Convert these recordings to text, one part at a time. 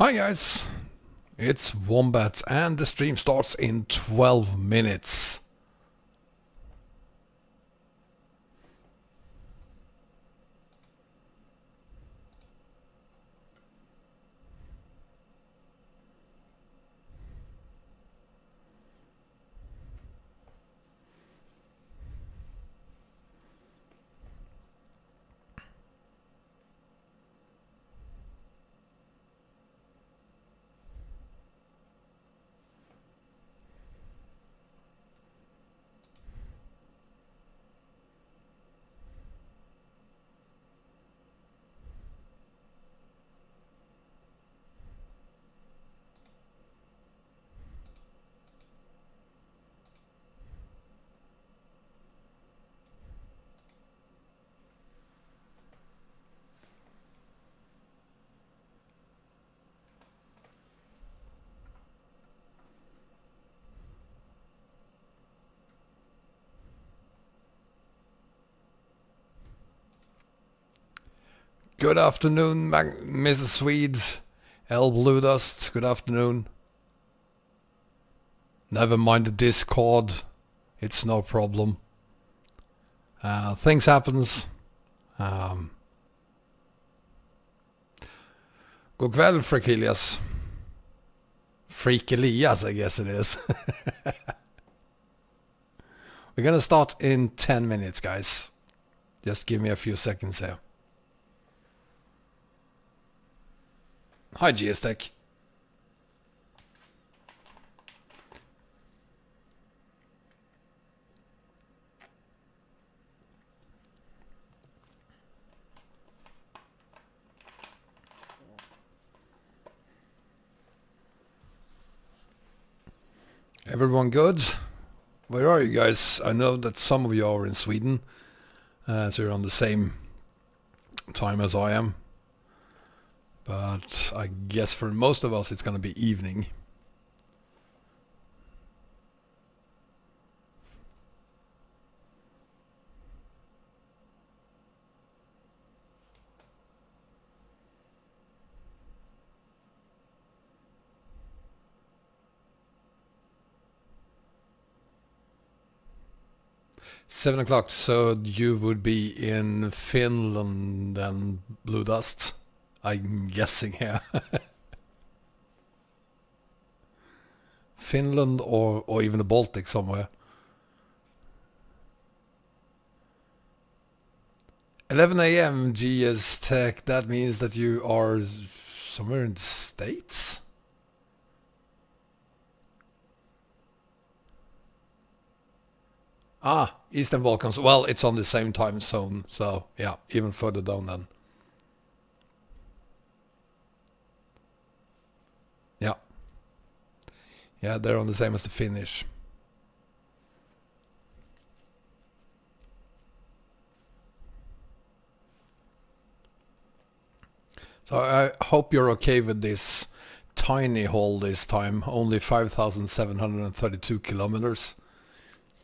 Hi guys, it's Wombat and the stream starts in 12 minutes. Good afternoon, Mrs. Swedes, L Blue Dust, good afternoon. Never mind the Discord, it's no problem. Things happens. God kväll, Frekilias. Freak-Elias, I guess it is. We're gonna start in 10 minutes, guys. Just give me a few seconds here. Hi, Geostech. Everyone good? Where are you guys? I know that some of you are in Sweden, so you're on the same time as I am. But I guess for most of us it's gonna be evening. Seven o'clock, so you would be in Finland and Blue Dust, I'm guessing here. Finland or even the Baltic somewhere. 11 AM GS Tech, that means that you are somewhere in the States? Ah, Eastern Balkans. Well, it's on the same time zone, so yeah, even further down then. Yeah. Yeah, they're on the same as the Finnish. So I hope you're okay with this tiny haul this time, only 5,732 kilometers.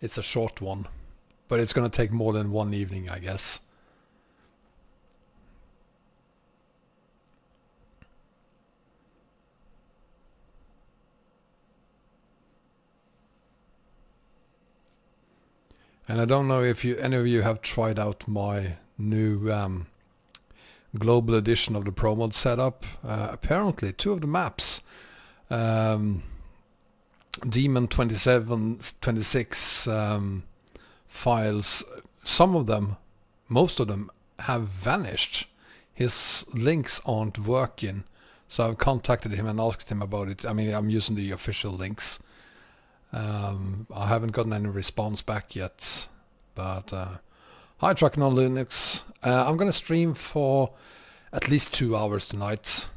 It's a short one, but it's going to take more than one evening, I guess. And I don't know if any of you have tried out my new global edition of the Pro Mod setup. Apparently, two of the maps, Demon 2726 files, some of them, most of them have vanished. His links aren't working, so I've contacted him and asked him about it. I mean, I'm using the official links. I haven't gotten any response back yet, but hi, Trucking on Linux. I'm gonna stream for at least 2 hours tonight.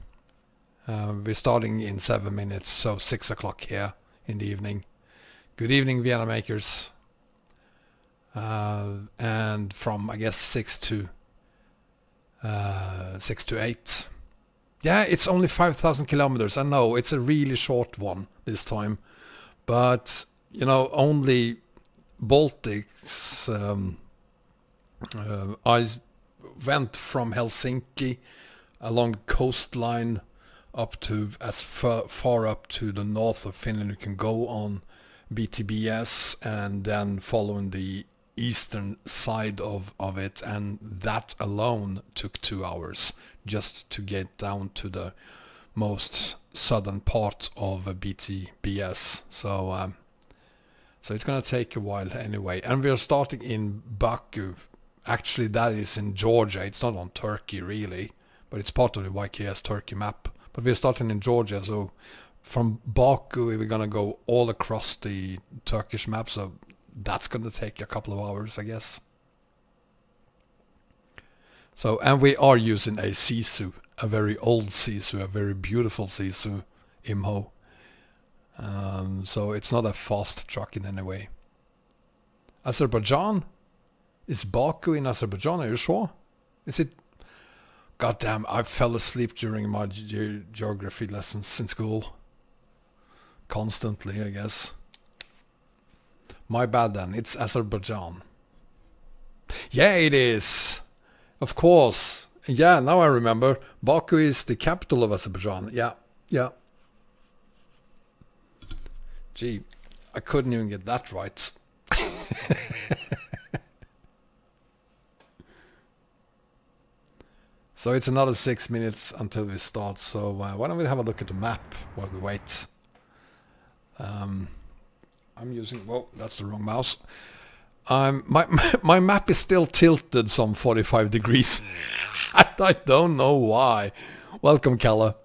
We're starting in 7 minutes, so 6 o'clock here in the evening. Good evening, Vienna makers. And from, I guess, 6 to 8. Yeah, it's only 5,000 kilometers. I know it's a really short one this time, but you know, only Baltics. I went from Helsinki along the coastline up to as far up to the north of Finland you can go on BTBS, and then following the eastern side of it, and that alone took 2 hours just to get down to the most southern part of BTBS. So it's gonna take a while anyway, and we're starting in Baku. Actually, that is in Georgia. It's not on Turkey really, but it's part of the YKS Turkey map. But we're starting in Georgia, so from Baku we're gonna go all across the Turkish map, so that's gonna take a couple of hours, I guess. So, and we are using a Sisu, a very old Sisu, a very beautiful Sisu Imho. So it's not a fast truck in any way. Azerbaijan? Is Baku in Azerbaijan? Are you sure? Is it? Goddamn, I fell asleep during my geography lessons in school. Constantly, I guess. My bad then, it's Azerbaijan. Yeah, it is. Of course. Yeah, now I remember. Baku is the capital of Azerbaijan. Yeah, yeah. Gee, I couldn't even get that right. So it's another 6 minutes until we start. So why don't we have a look at the map while we wait. I'm using, whoa, that's the wrong mouse. My map is still tilted some 45 degrees. I don't know why. Welcome, Kalla.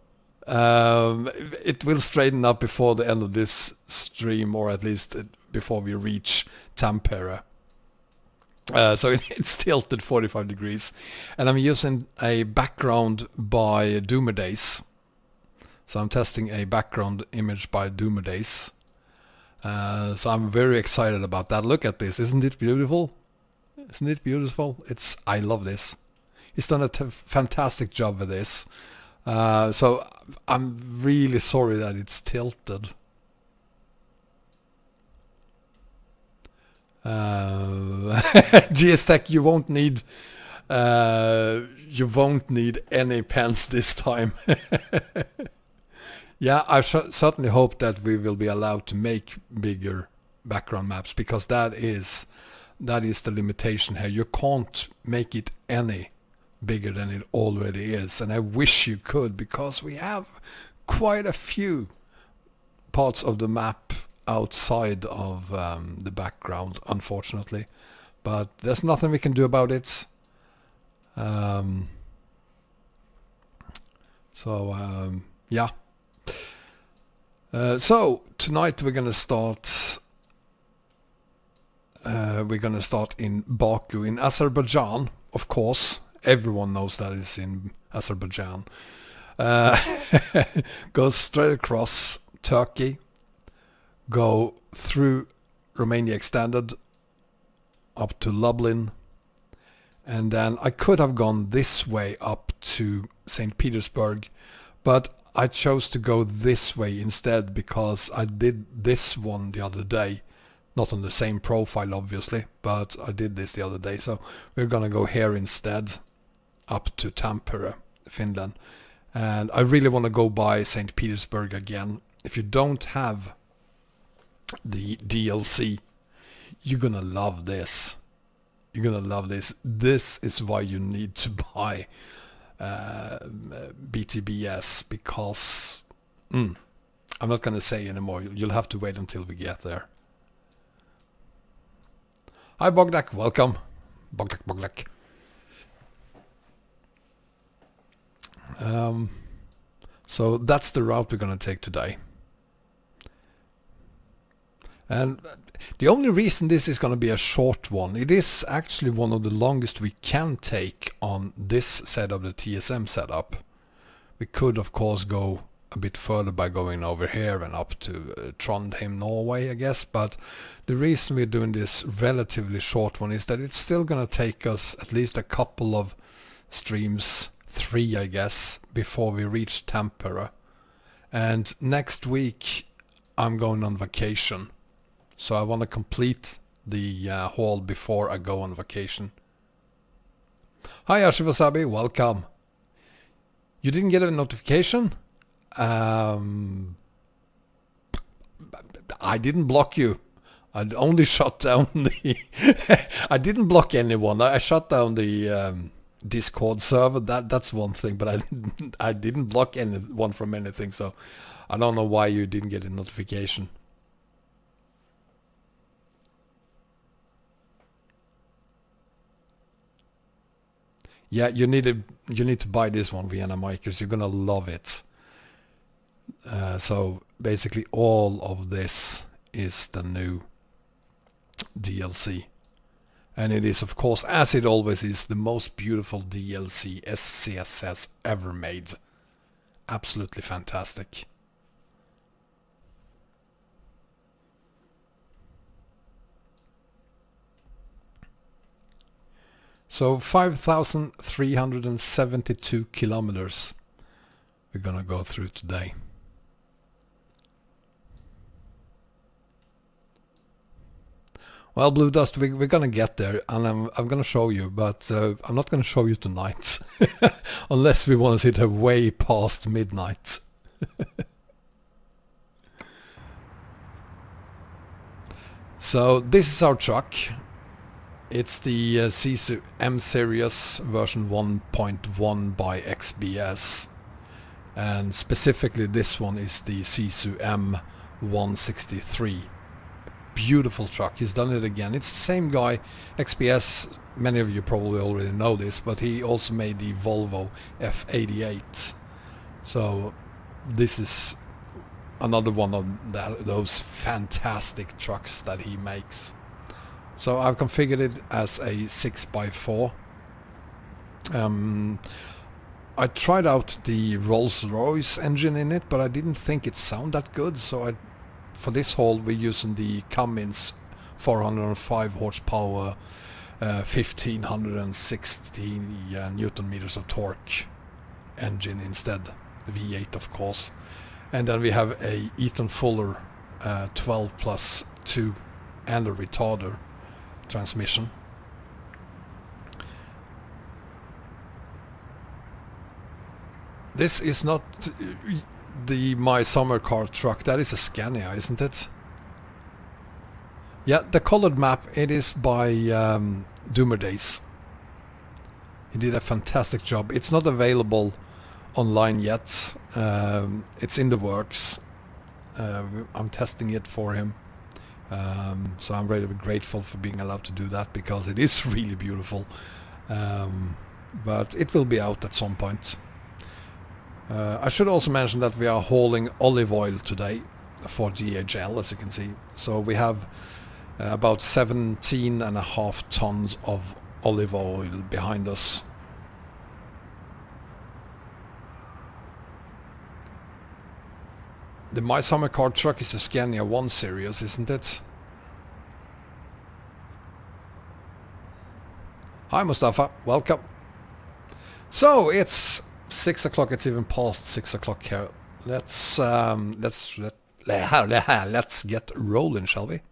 It will straighten up before the end of this stream, or at least before we reach Tampere. So it's tilted 45 degrees, and I'm using a background by Doomer Days. So I'm testing a background image by Doomer Days. So I'm very excited about that. Look at this, isn't it beautiful? Isn't it beautiful? I love this. He's done a fantastic job with this. So I'm really sorry that it's tilted. GS Tech, you won't need any pens this time. Yeah, I certainly hope that we will be allowed to make bigger background maps, because that is the limitation here. You can't make it any bigger than it already is, and I wish you could, because we have quite a few parts of the map outside of the background, unfortunately, but there's nothing we can do about it. Yeah. So tonight we're gonna start. In Baku, in Azerbaijan, of course. Everyone knows that it's in Azerbaijan. Go straight across Turkey, go through Romania Extended up to Lublin, and then I could have gone this way up to St. Petersburg, but I chose to go this way instead because I did this one the other day. Not on the same profile obviously, but I did this the other day, so we're gonna go here instead, up to Tampere, Finland. And I really want to go by St. Petersburg again. If you don't have the DLC, you're gonna love this. You're gonna love this. This is why you need to buy BTBS, because I'm not gonna say anymore. You'll have to wait until we get there. Hi Bogdak, welcome. Bogdak. So that's the route we're gonna take today. And the only reason this is gonna be a short one, it is actually one of the longest we can take on this setup, the TSM setup. We could of course go a bit further by going over here and up to Trondheim, Norway, I guess, but the reason we're doing this relatively short one is that it's still gonna take us at least a couple of streams, 3 I guess, before we reach Tampere. And next week I'm going on vacation, so I want to complete the haul before I go on vacation. Hi Ashivasabi, welcome. You didn't get a notification? I didn't block you. I only shut down the... I didn't block anyone. I shut down the Discord server. That's one thing, but I didn't block anyone from anything, so I don't know why you didn't get a notification. Yeah, you need to buy this one, Vienna Makers. You're gonna love it. So basically all of this is the new DLC. And it is, of course, as it always is, the most beautiful DLC SCS has ever made. Absolutely fantastic. So 5,372 kilometers we're gonna go through today. Well, Blue Dust, we're gonna get there, and I'm gonna show you, but I'm not gonna show you tonight, unless we want to sit here way past midnight. So this is our truck. It's the Sisu M series version 1.1 by XBS, and specifically this one is the Sisu M-163. Beautiful truck. He's done it again. It's the same guy, XBS. Many of you probably already know this, but he also made the Volvo F88. So this is another one of those fantastic trucks that he makes. So I've configured it as a 6x4. I tried out the Rolls-Royce engine in it, but I didn't think it sounded that good, so for this haul we're using the Cummins 405 horsepower, 1560 Newton meters of torque engine instead, the V8 of course. And then we have a Eaton Fuller 12+2 and a Retarder transmission. This is not my summer car truck. That is a Scania, isn't it? Yeah, the colored map, it is by Doomer Days. He did a fantastic job. It's not available online yet. It's in the works. I'm testing it for him. So I'm very grateful for being allowed to do that, because it is really beautiful. But it will be out at some point. I should also mention that we are hauling olive oil today for DHL, as you can see. So we have about 17.5 tons of olive oil behind us. The My Summer Car truck is the Scania 1 series, isn't it? Hi Mustafa, welcome. So it's 6 o'clock, it's even past 6 o'clock here. Let's get rolling, shall we?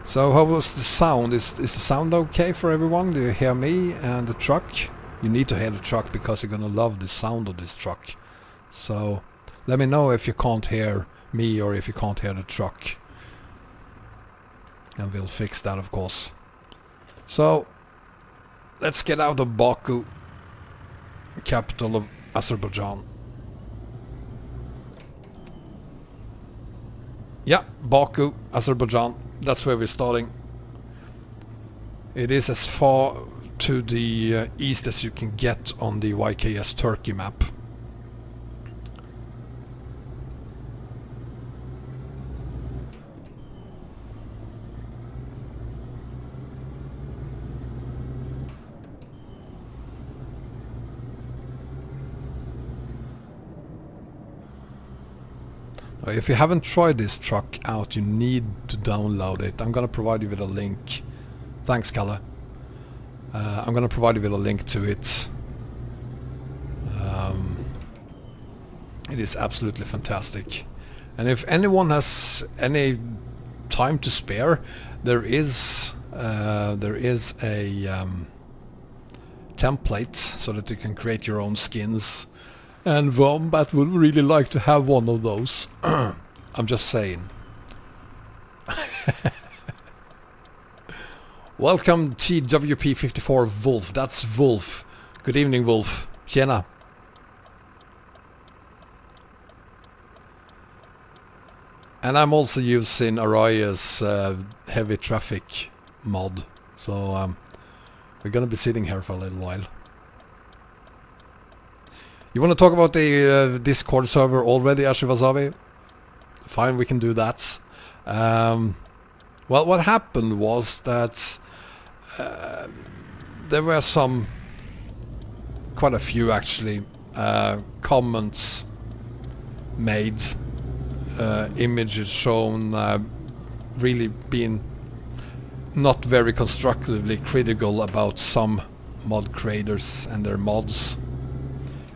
So how was the sound? Is the sound okay for everyone? Do you hear me and the truck? You need to hear the truck because you're gonna love the sound of this truck. So let me know if you can't hear me or if you can't hear the truck. And we'll fix that, of course. So let's get out of Baku, capital of Azerbaijan. Yeah, Baku, Azerbaijan. That's where we're starting. It is as far to the east as you can get on the YKS Turkey map. If you haven't tried this truck out, you need to download it. I'm gonna provide you with a link. Thanks, Kalle. I'm gonna provide you with a link to it. It is absolutely fantastic. And if anyone has any time to spare, there is a template so that you can create your own skins, and Wombat would really like to have one of those. I'm just saying. Welcome TWP54 Wolf. That's Wolf. Good evening, Wolf. Tjena. And I'm also using Araya's heavy traffic mod, so we're gonna be sitting here for a little while. You want to talk about the Discord server already, Ashivasavi? Fine, we can do that. Well, what happened was that there were quite a few actually, comments made, images shown, really being not very constructively critical about some mod creators and their mods.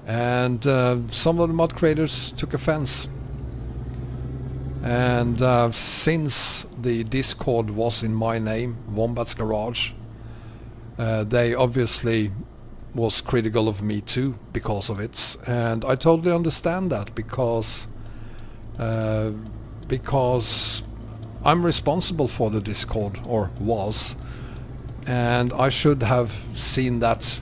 And some of the mod creators took offense. And since the Discord was in my name, Wombat's Garage, they obviously was critical of me too because of it. And I totally understand that, because I'm responsible for the Discord, or was, and I should have seen that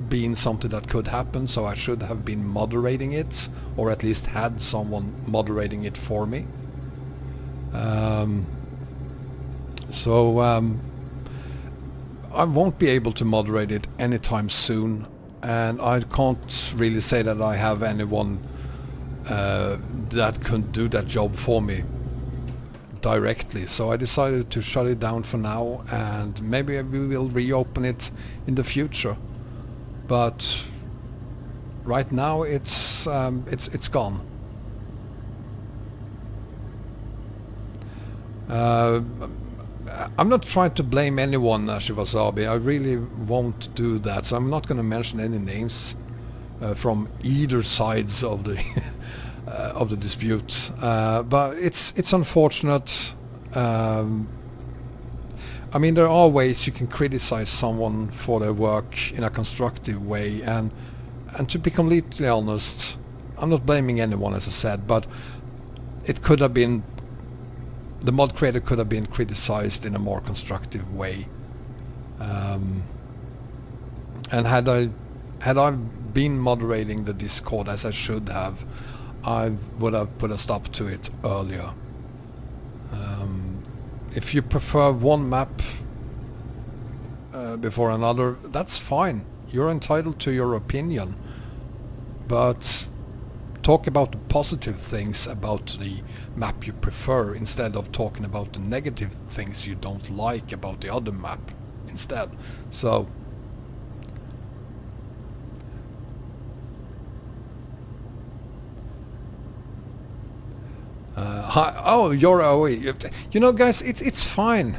being something that could happen, so I should have been moderating it, or at least had someone moderating it for me. I won't be able to moderate it anytime soon, and I can't really say that I have anyone that could do that job for me directly, so I decided to shut it down for now, and maybe we will reopen it in the future. But right now it's gone. I'm not trying to blame anyone, Shivasabi. I really won't do that, so I'm not going to mention any names from either sides of the of the dispute. But it's unfortunate. I mean, there are ways you can criticize someone for their work in a constructive way, and to be completely honest, I'm not blaming anyone, as I said, but it could have been, the mod creator could have been criticized in a more constructive way. And had I been moderating the Discord as I should have, I would have put a stop to it earlier. If you prefer one map before another, that's fine. You're entitled to your opinion. But talk about the positive things about the map you prefer, instead of talking about the negative things you don't like about the other map instead. So oh, you're away. You know, guys, it's fine.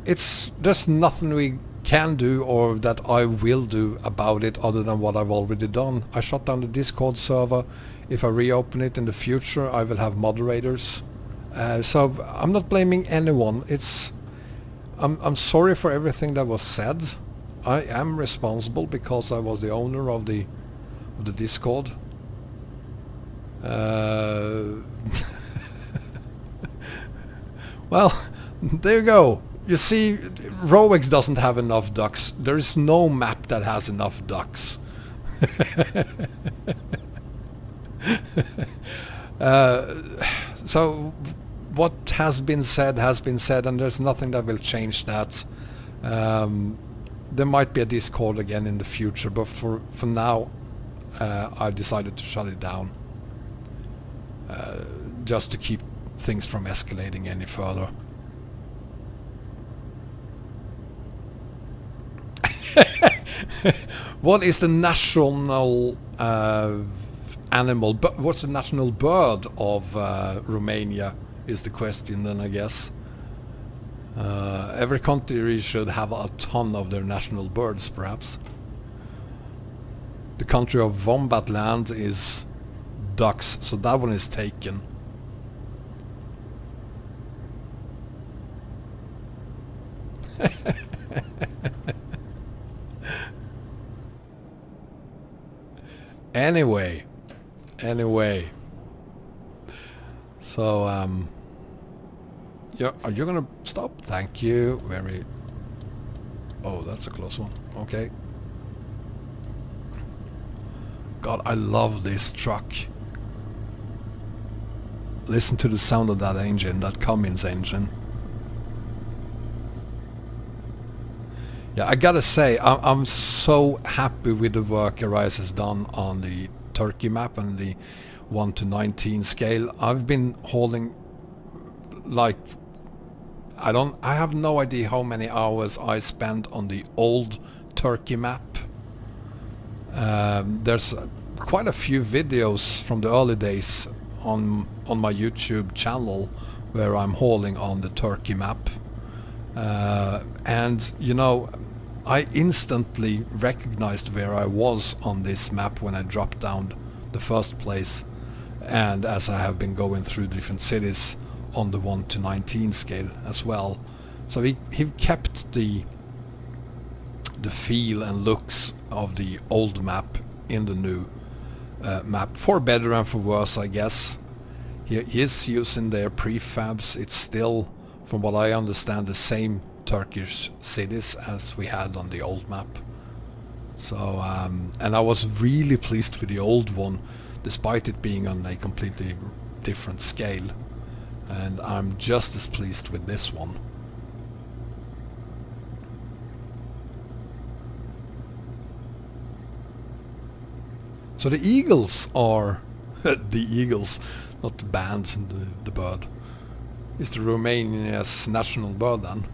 There's nothing we can do or that I will do about it other than what I've already done. I shut down the Discord server. If I reopen it in the future, I will have moderators. So I'm not blaming anyone. I'm sorry for everything that was said. I am responsible because I was the owner of the Discord. Well, there you go. You see, Rowex doesn't have enough ducks. There is no map that has enough ducks. So what has been said, and there's nothing that will change that. There might be a Discord again in the future, but for now I decided to shut it down, just to keep things from escalating any further. What is the national animal? What's the national bird of Romania? Is the question then, I guess. Every country should have a ton of their national birds, perhaps. The country of Wombatland is ducks, so that one is taken. 。Anyway. So, yeah, are you gonna stop? Thank you. Very... Oh, that's a close one. Okay. God, I love this truck. Listen to the sound of that engine, that Cummins engine. Yeah, I gotta say, I'm so happy with the work Arise has done on the Turkey map and the 1 to 19 scale. I've been holding, like, I have no idea how many hours I spent on the old Turkey map. There's quite a few videos from the early days on my YouTube channel where I'm hauling on the Turkey map. And you know, I instantly recognized where I was on this map when I dropped down the first place, and as I have been going through different cities on the 1 to 19 scale as well. So he kept the feel and looks of the old map in the new map, for better and for worse, I guess. He is using their prefabs. It's still, from what I understand, the same Turkish cities as we had on the old map. So and I was really pleased with the old one, despite it being on a completely different scale, and I'm just as pleased with this one. So the eagles are the eagles, not the band, the bird. Is the Romania's national bird then?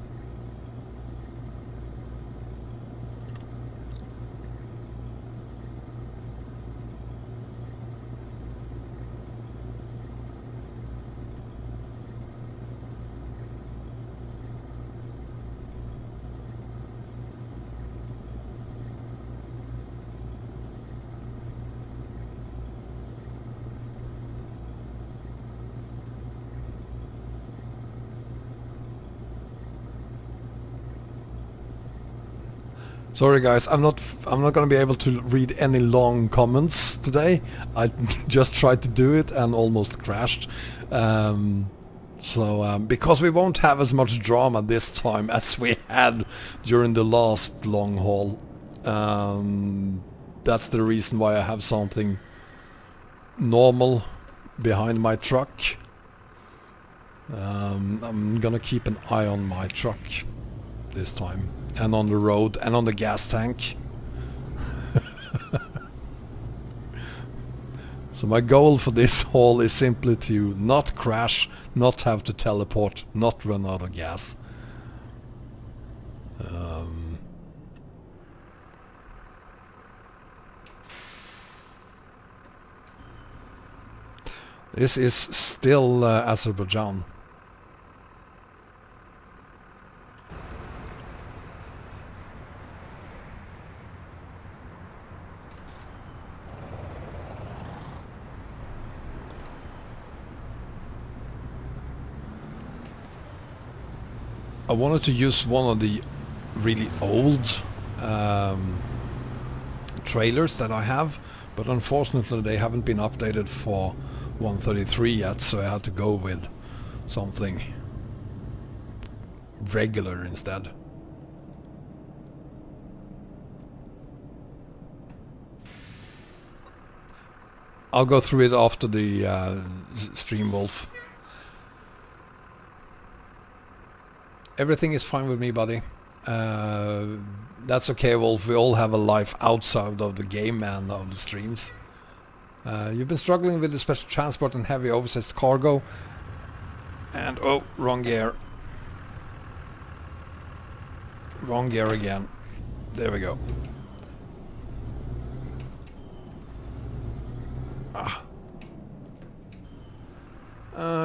Sorry guys, I'm not gonna be able to read any long comments today. I just tried to do it and almost crashed. Because we won't have as much drama this time as we had during the last long haul. That's the reason why I have something normal behind my truck. I'm gonna keep an eye on my truck this time, and on the road, and on the gas tank. So my goal for this haul is simply to not crash, not have to teleport, not run out of gas. This is still Azerbaijan. I wanted to use one of the really old trailers that I have, but unfortunately they haven't been updated for 133 yet, so I had to go with something regular instead. I'll go through it after the stream, Wolf. Everything is fine with me, buddy. That's okay, Wolf. We all have a life outside of the game and of the streams. You've been struggling with the special transport and heavy oversized cargo. And oh, wrong gear. Wrong gear again. There we go.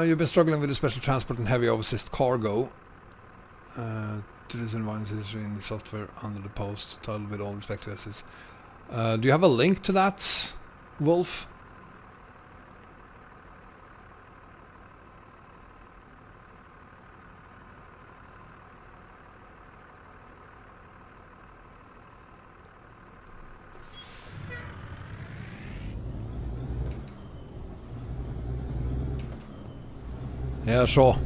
You've been struggling with the special transport and heavy oversized cargo. To this environment is in the software under the post titled "With all respect to SS." Do you have a link to that, Wolf? Yeah, sure.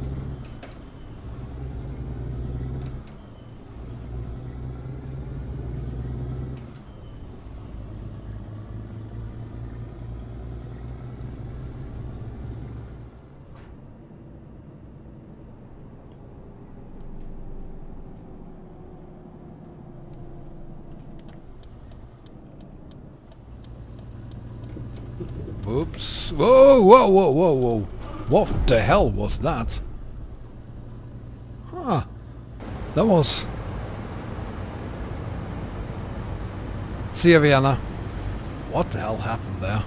Oops. Whoa, whoa, whoa, whoa, whoa. What the hell was that? Huh. That was... See you, Vienna. What the hell happened there?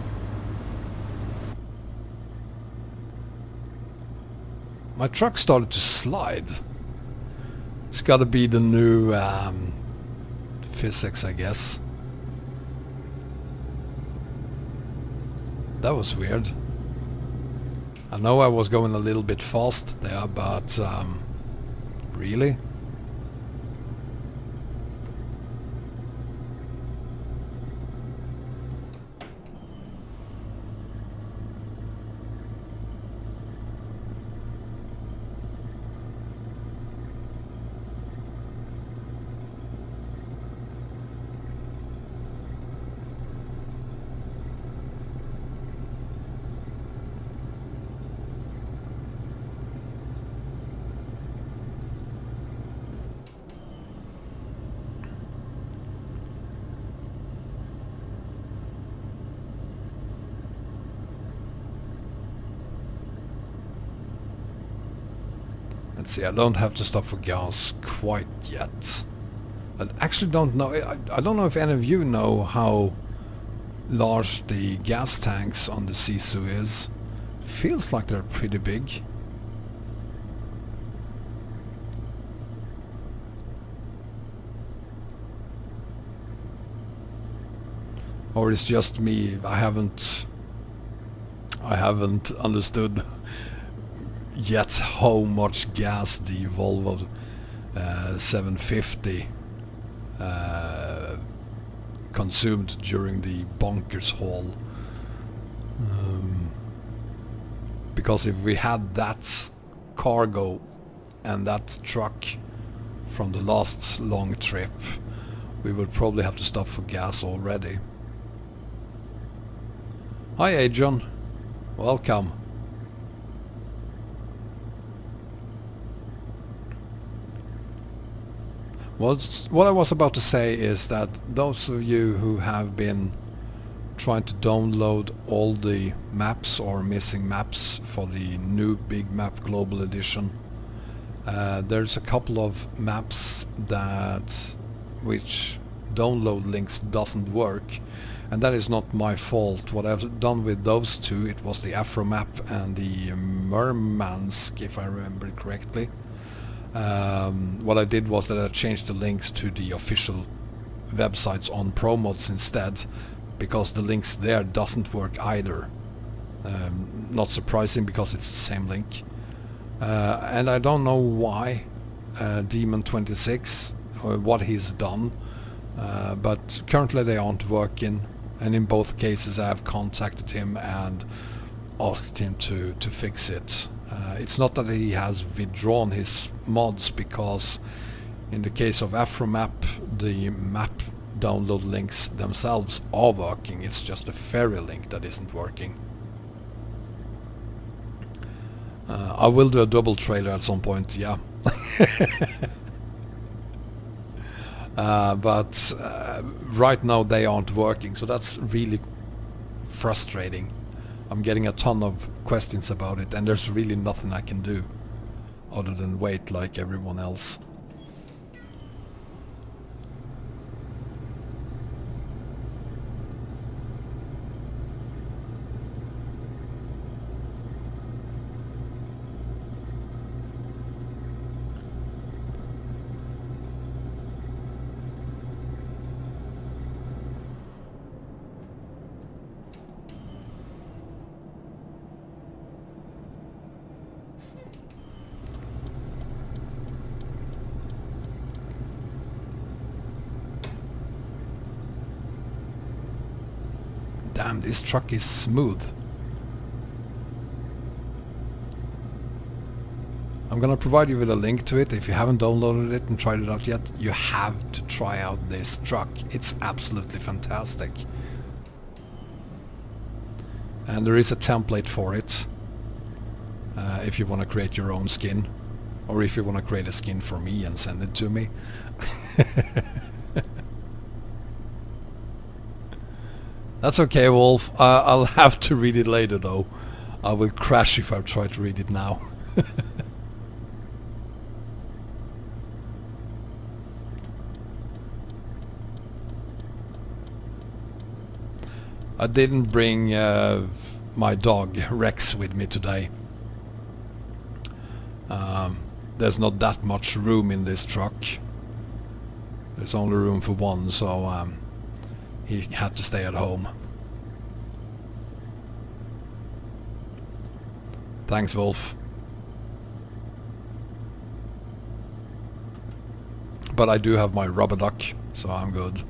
My truck started to slide. It's gotta be the new physics, I guess. That was weird. I know I was going a little bit fast there, but really? Let's see, I don't have to stop for gas quite yet. I actually don't know, I don't know if any of you know how large the gas tanks on the Sisu is. Feels like they're pretty big. Or it's just me, I haven't understood yet how much gas the Volvo 750 consumed during the bunkers haul. Because if we had that cargo and that truck from the last long trip, we would probably have to stop for gas already. Hi Adrian, welcome. What I was about to say is that those of you who have been trying to download all the maps or missing maps for the new Big Map Global Edition, there's a couple of maps which download links doesn't work, and that is not my fault. What I've done with those two, it was the Afro map and the Murmansk, if I remember correctly. What I did was that I changed the links to the official websites on ProMods instead, because the links there doesn't work either. Not surprising, because it's the same link. And I don't know why Demon26, what he's done, but currently they aren't working, and in both cases I have contacted him and asked him to fix it. It's not that he has withdrawn his mods, because in the case of Afromap, the map download links themselves are working. It's just the ferry link that isn't working. I will do a double trailer at some point, yeah. But right now they aren't working, so that's really frustrating. I'm getting a ton of questions about it, and there's really nothing I can do other than wait like everyone else. Damn, this truck is smooth. I'm gonna provide you with a link to it. If you haven't downloaded it and tried it out yet, you have to try out this truck. It's absolutely fantastic. And there is a template for it if you want to create your own skin, or if you want to create a skin for me and send it to me. That's okay, Wolf. I'll have to read it later though. I will crash if I try to read it now. I didn't bring my dog Rex with me today. There's not that much room in this truck. There's only room for one, so he had to stay at home. Thanks, Wolf. But I do have my rubber duck, so I'm good.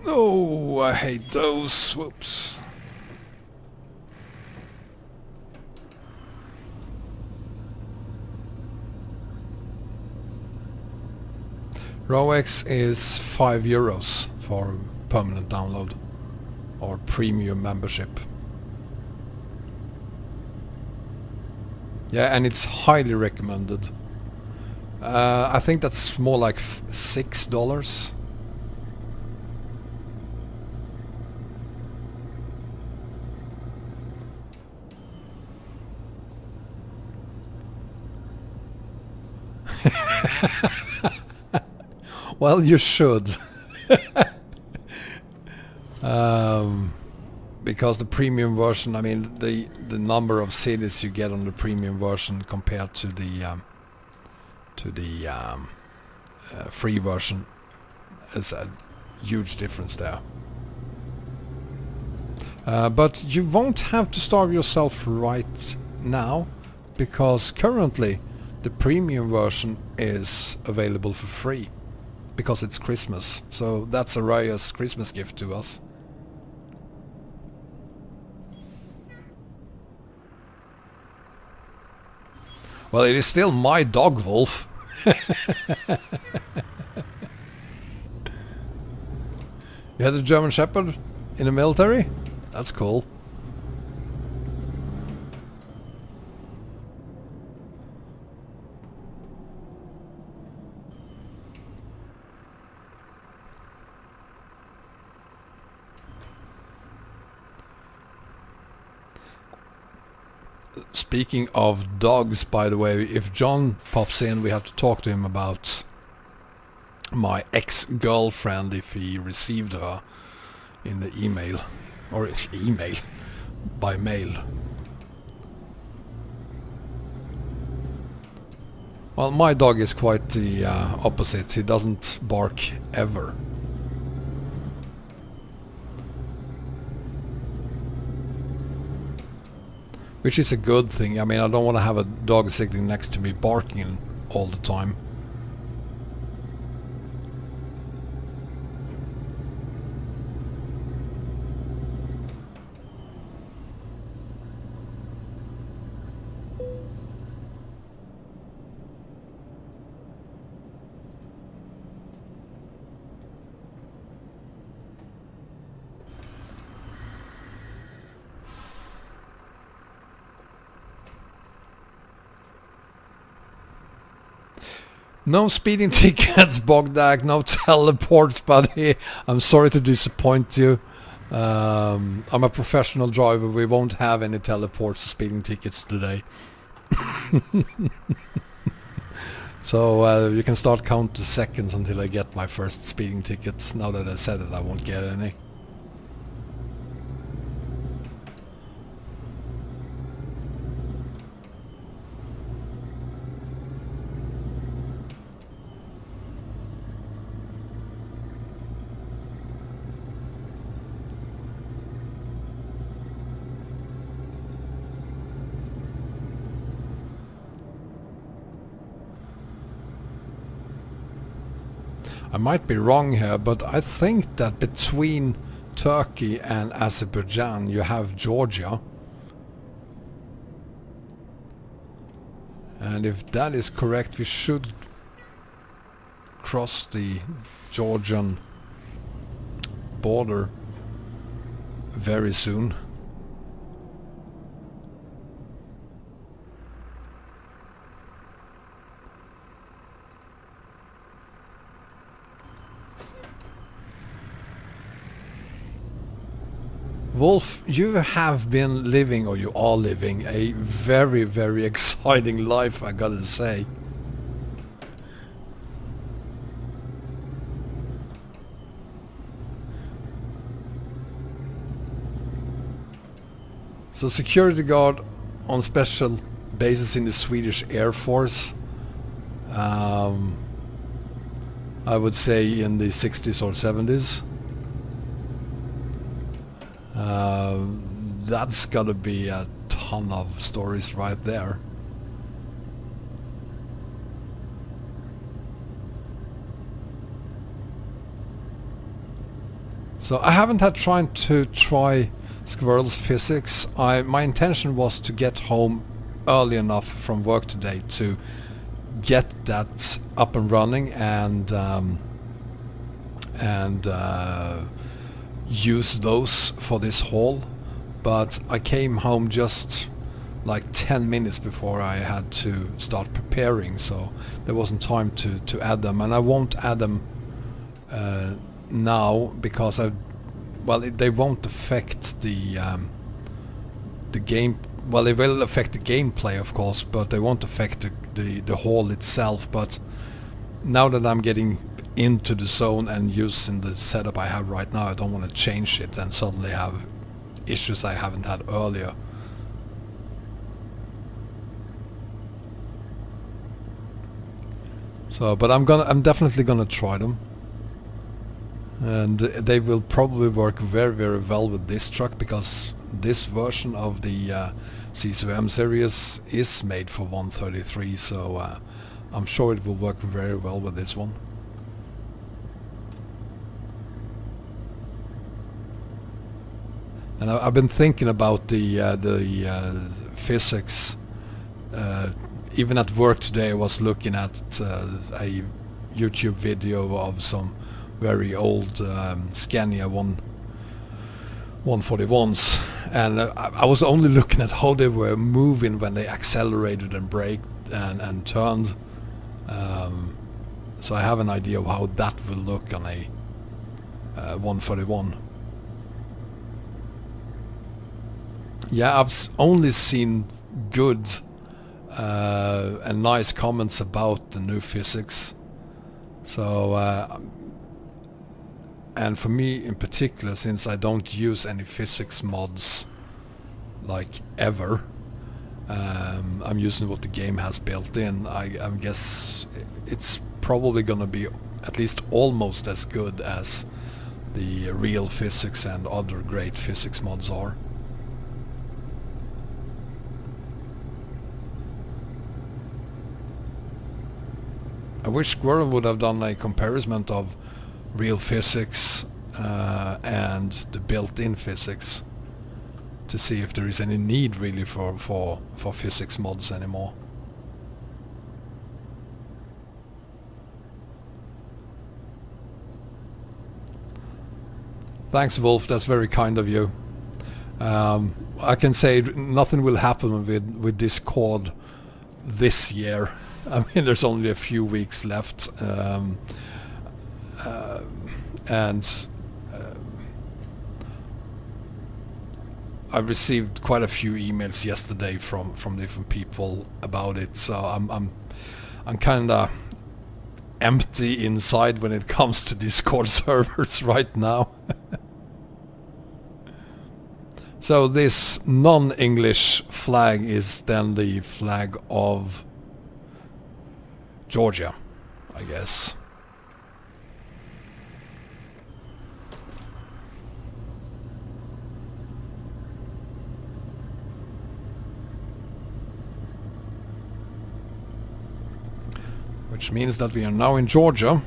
Oh, I hate those. Whoops. ROX is €5 for permanent download or premium membership. Yeah, and it's highly recommended. I think that's more like $6. Well, you should. Because the premium version, I mean, the number of cities you get on the premium version compared to the free version is a huge difference there. But you won't have to starve yourself right now, because currently the premium version is available for free because it's Christmas. So that's Araya's Christmas gift to us. Well, it is still my dog, Wolf. You had a German Shepherd in the military? That's cool. Speaking of dogs, by the way, if John pops in, we have to talk to him about my ex-girlfriend, if he received her in the email, or email, by mail. Well, my dog is quite the opposite. He doesn't bark ever. Which is a good thing. I mean, I don't want to have a dog sitting next to me barking all the time. No speeding tickets, Bogdak, no teleports, buddy. I'm sorry to disappoint you. I'm a professional driver. We won't have any teleports or speeding tickets today. So you can start count the seconds until I get my first speeding tickets. Now that I said it, I won't get any. I might be wrong here, but I think that between Turkey and Azerbaijan you have Georgia. And if that is correct, we should cross the Georgian border very soon. Wolf, you have been living, or you are living, a very, very exciting life, I gotta say. So security guard on special bases in the Swedish Air Force. I would say in the 60s or 70s. That's gotta be a ton of stories right there. So I haven't had trying to try Squirrel's physics. My intention was to get home early enough from work today to get that up and running and use those for this haul, but I came home just like 10 minutes before I had to start preparing, so there wasn't time to add them, and I won't add them now because they won't affect the game. Well, they will affect the gameplay, of course, but they won't affect the haul itself. But now that I'm getting into the zone and using the setup I have right now, I don't want to change it and suddenly have issues I haven't had earlier. So, but I'm definitely gonna try them, and they will probably work very, very well with this truck, because this version of the Sisu M series is made for 133, so I'm sure it will work very well with this one. And I've been thinking about the physics. Even at work today I was looking at a YouTube video of some very old Scania 141s, and I was only looking at how they were moving when they accelerated and braked and turned. So I have an idea of how that will look on a 141. Yeah, I've only seen good and nice comments about the new physics. So and for me in particular, since I don't use any physics mods like ever, I'm using what the game has built in. I guess it's probably gonna be at least almost as good as the real physics and other great physics mods are. I wish Squirrel would have done a comparison of real physics and the built-in physics to see if there is any need really for physics mods anymore. Thanks, Wolf, that's very kind of you. I can say nothing will happen with this quad this year. I mean, there's only a few weeks left, and I received quite a few emails yesterday from different people about it. So I'm kind of empty inside when it comes to Discord servers right now. So this non-English flag is then the flag of Georgia, I guess. Which means that we are now in Georgia,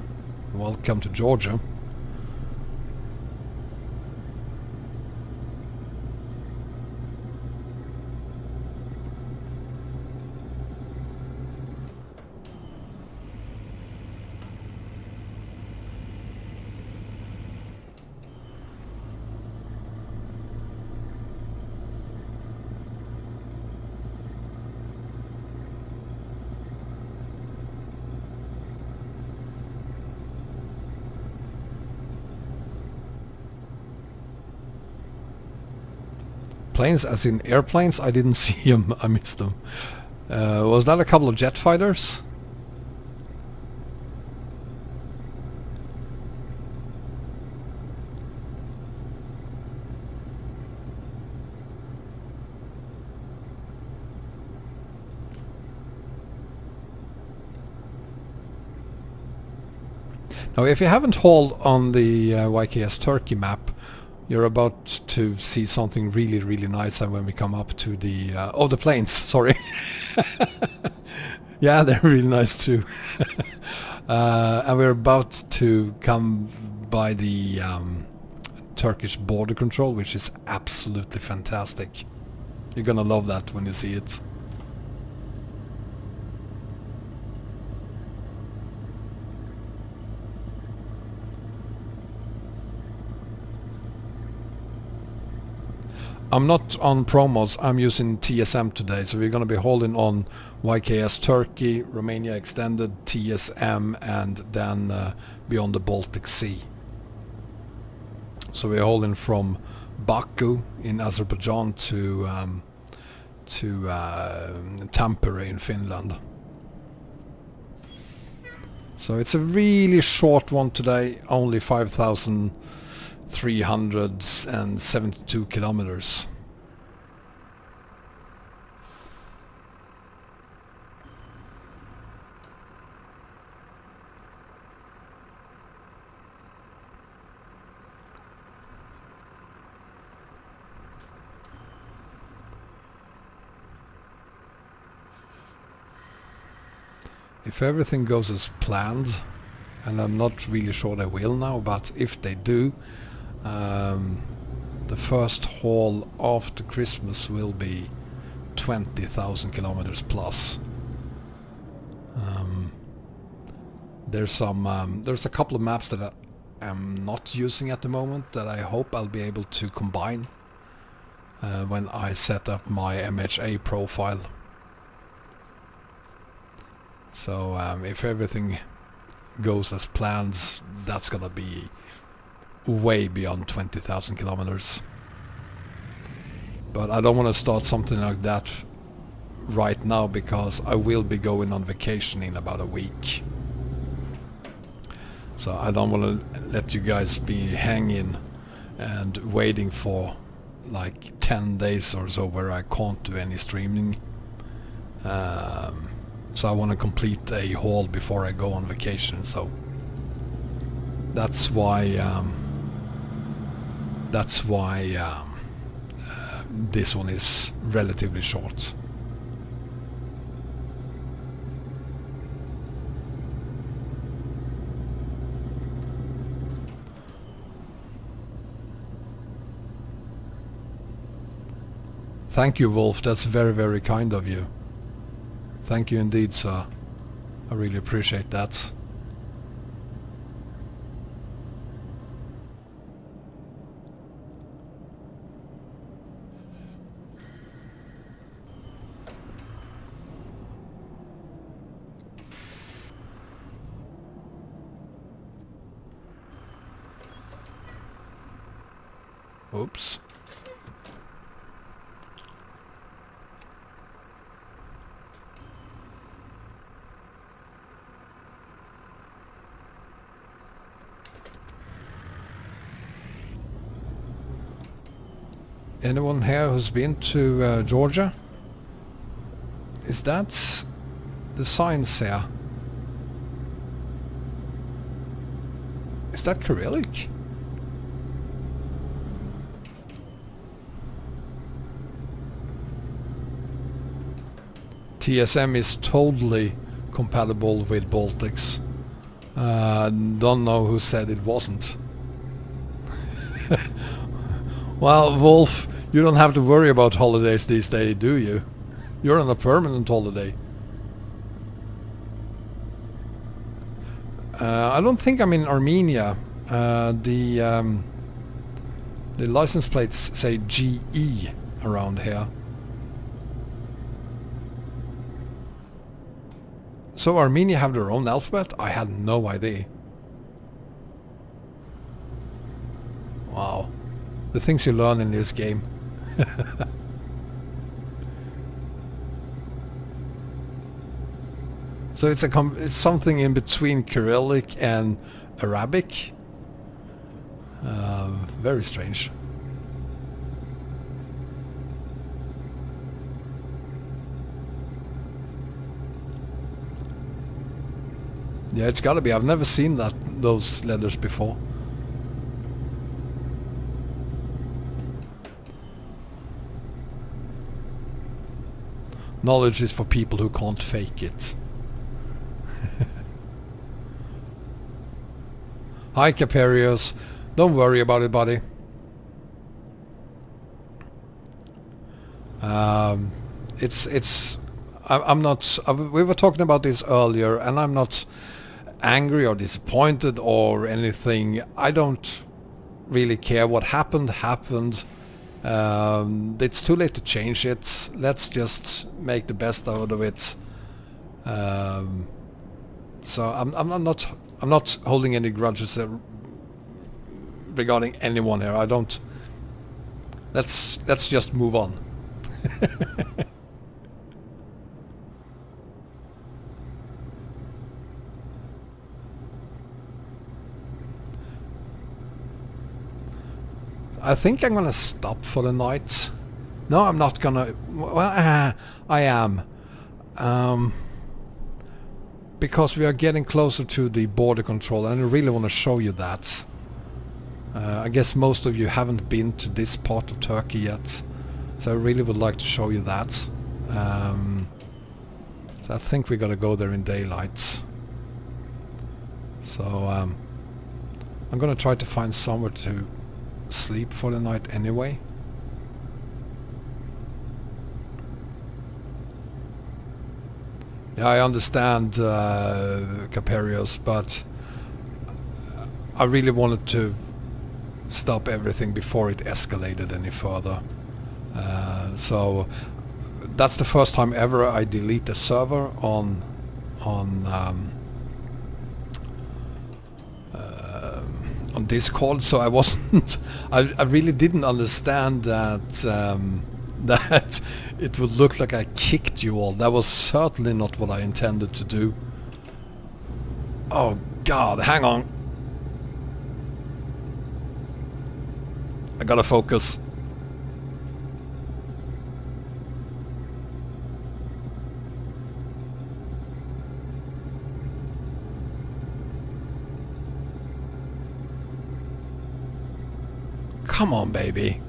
Welcome to Georgia. Planes, as in airplanes? I didn't see them. I missed them. Was that a couple of jet fighters? Now, if you haven't hauled on the YKS Turkey map, you're about to see something really, really nice. And when we come up to the the planes, sorry. Yeah, they're really nice too. And we're about to come by the Turkish border control, which is absolutely fantastic. You're gonna love that when you see it. I'm not on promos, I'm using TSM today, so we're going to be holding on YKS Turkey, Romania Extended, TSM, and then beyond the Baltic Sea. So we're holding from Baku in Azerbaijan to Tampere in Finland. So it's a really short one today, only 5,372 kilometers. If everything goes as planned, and I'm not really sure they will now, but if they do, the first haul after Christmas will be 20,000 kilometers plus. There's a couple of maps that I'm not using at the moment that I hope I'll be able to combine when I set up my MHA profile. So if everything goes as planned, that's gonna be way beyond 20,000 kilometers. But I don't want to start something like that right now because I will be going on vacation in about a week. So I don't want to let you guys be hanging and waiting for like 10 days or so where I can't do any streaming. So I want to complete a haul before I go on vacation, so that's why this one is relatively short. Thank you, Wolf, that's very, very kind of you. Thank you indeed, sir. I really appreciate that. Oops. Anyone here who's been to Georgia? Is that the signs here? Is that Cyrillic? TSM is totally compatible with Baltics. Don't know who said it wasn't. Well, Wolf, you don't have to worry about holidays these days, do you? You're on a permanent holiday. I don't think I'm in Armenia. The license plates say GE around here. So Armenia have their own alphabet? I had no idea. Wow. The things you learn in this game. So it's something in between Cyrillic and Arabic. Very strange. Yeah, it's gotta be. I've never seen those letters before. Knowledge is for people who can't fake it. Hi Caperius, don't worry about it, buddy. I'm not. We were talking about this earlier, and I'm not angry or disappointed or anything. I don't really care. What happened happened. It's too late to change it. Let's just make the best out of it. So I'm not holding any grudges regarding anyone here. I don't. Let's just move on. I think I'm gonna stop for the night. No, I'm not gonna. Well, I am. Because we are getting closer to the border control, and I really want to show you that. I guess most of you haven't been to this part of Turkey yet, so I really would like to show you that. So I think we gotta go there in daylight. So I'm gonna try to find somewhere to sleep for the night anyway. Yeah, I understand, Caperius, but I really wanted to stop everything before it escalated any further. So that's the first time ever I delete a server on Discord, so I wasn't. I really didn't understand that that it would look like I kicked you all. That was certainly not what I intended to do. Oh God, hang on. I gotta focus. Come on, baby.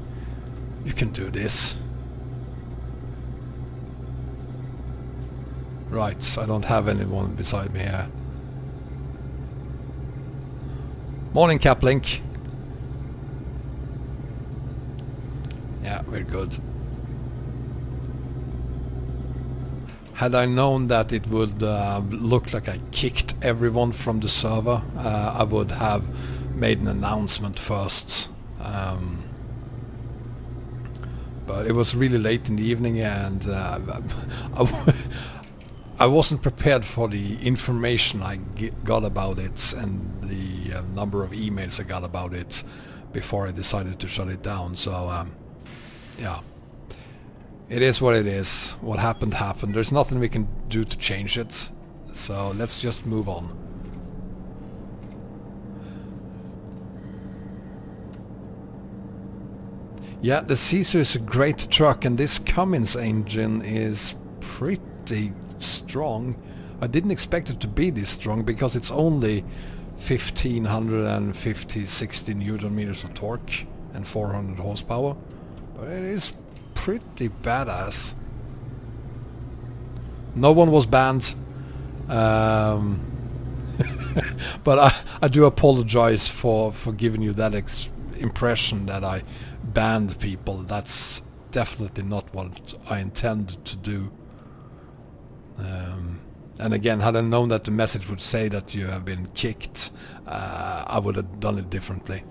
You can do this. Right, I don't have anyone beside me here. Morning, Caplink. Yeah, we're good. Had I known that it would look like I kicked everyone from the server, I would have made an announcement first. But it was really late in the evening, and I wasn't prepared for the information I got about it and the number of emails I got about it before I decided to shut it down. So yeah, it is what it is. What happened happened. There's nothing we can do to change it, so let's just move on. Yeah, the Sisu is a great truck, and this Cummins engine is pretty strong. I didn't expect it to be this strong because it's only 1550-60 Newton meters of torque and 400 horsepower, but it is pretty badass. No one was banned. But I do apologize for giving you that impression that I banned people. That's definitely not what I intended to do. And again, had I known that the message would say that you have been kicked, I would have done it differently.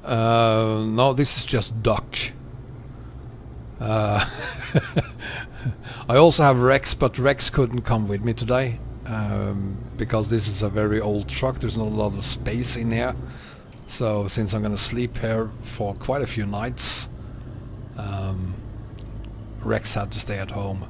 No, this is just duck. I also have Rex, but Rex couldn't come with me today because this is a very old truck. There's not a lot of space in here. So since I'm gonna sleep here for quite a few nights, Rex had to stay at home.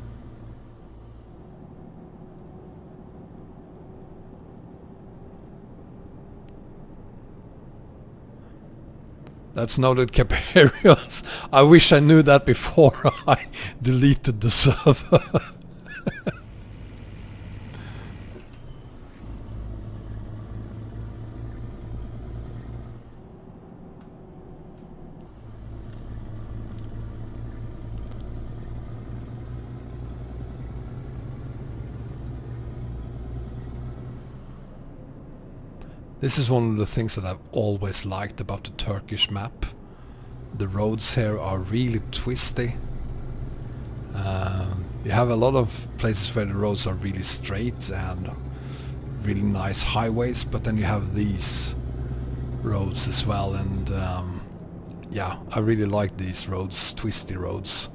That's noted Caperios. I wish I knew that before I deleted the server. This is one of the things that I've always liked about the Turkish map. The roads here are really twisty. You have a lot of places where the roads are really straight and really nice highways, but then you have these roads as well, and yeah, I really like these roads, twisty roads.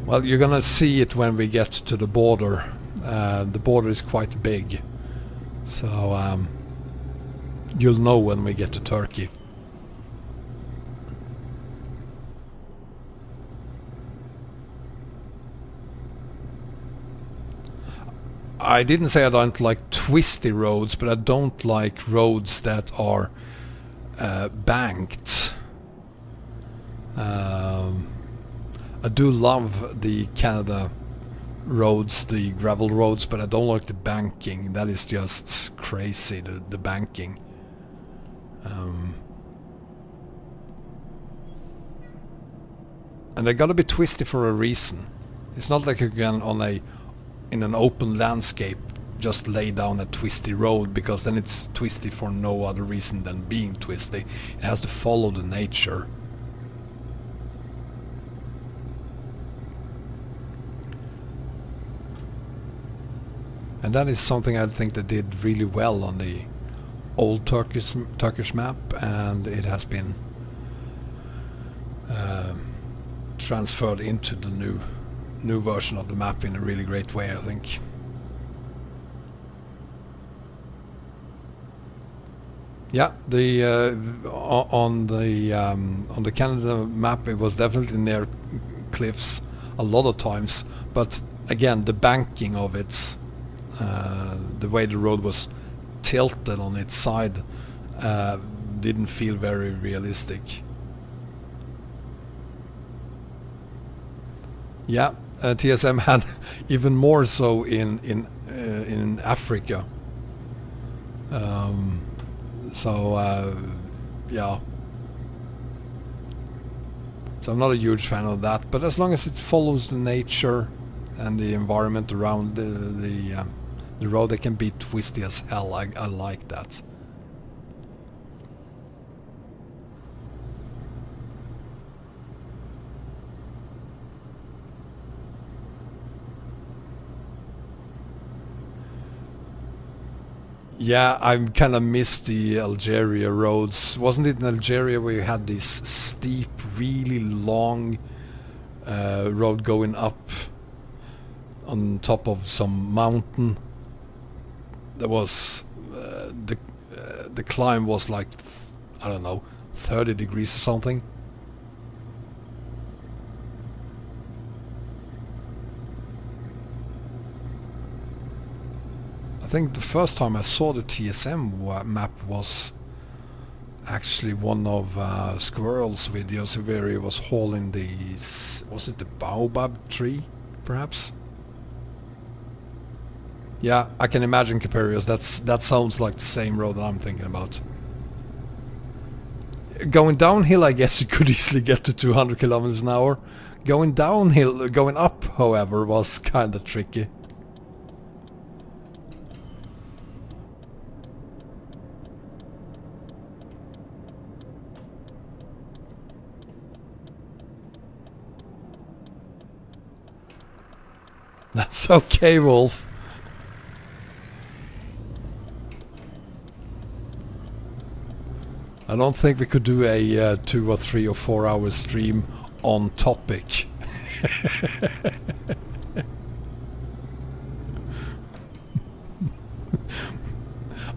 Well, you're gonna see it when we get to the border. The border is quite big, so you'll know when we get to Turkey. I didn't say I don't like twisty roads, but I don't like roads that are banked. I do love the Canada roads, the gravel roads, but I don't like the banking. That is just crazy, the banking. And they gotta be twisty for a reason. It's not like you can in an open landscape just lay down a twisty road, because then it's twisty for no other reason than being twisty. It has to follow the nature. And that is something I think they did really well on the old Turkish map, and it has been transferred into the new version of the map in a really great way, I think. Yeah, the on the Canada map it was definitely near cliffs a lot of times, but again the banking of it, the way the road was tilted on its side, didn't feel very realistic. Yeah, TSM had even more so in Africa. Yeah. So I'm not a huge fan of that, but as long as it follows the nature and the environment around the road, it can be twisty as hell. I like that. Yeah, I kind of missed the Algeria roads. Wasn't it in Algeria where you had this steep, really long road going up on top of some mountain? There was the climb was like I don't know, 30 degrees or something. I think the first time I saw the TSM map was actually one of Squirrel's videos where he was hauling these, was it the baobab tree perhaps? Yeah, I can imagine Caperius. That sounds like the same road that I'm thinking about. Going downhill, I guess you could easily get to 200 kilometers an hour. Going downhill, going up, however, was kind of tricky. That's okay, Wolf. I don't think we could do a 2 or 3 or 4 hour stream on topic.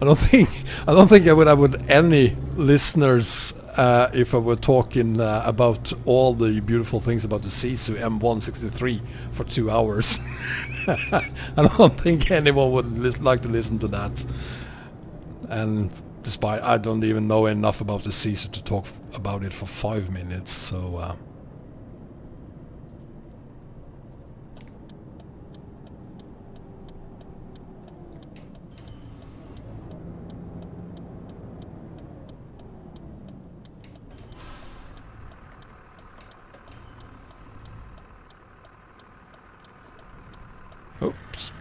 I don't think I would have any listeners if I were talking about all the beautiful things about the Sisu M-163 for 2 hours. I don't think anyone would like to listen to that. And despite I don't even know enough about the Sisu to talk about it for 5 minutes, so oops.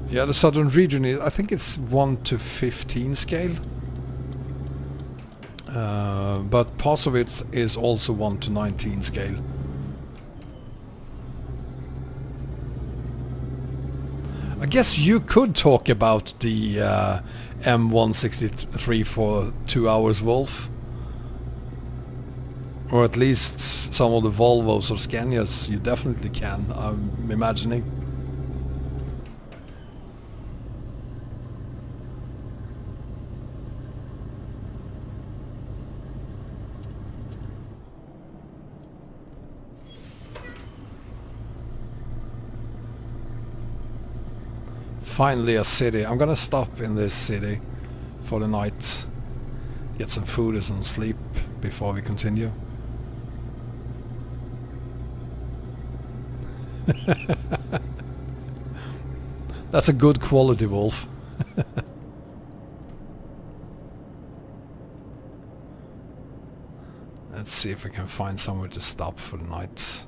Yeah, the southern region is, I think it's 1 to 15 scale. But parts of it is also 1 to 19 scale. I guess you could talk about the M163 for 2 hours, Wolf. Or at least some of the Volvos or Scanias, you definitely can, I'm imagining. Finally a city. I'm gonna stop in this city for the night. Get some food and some sleep before we continue. That's a good quality, Wolf. Let's see if we can find somewhere to stop for the night.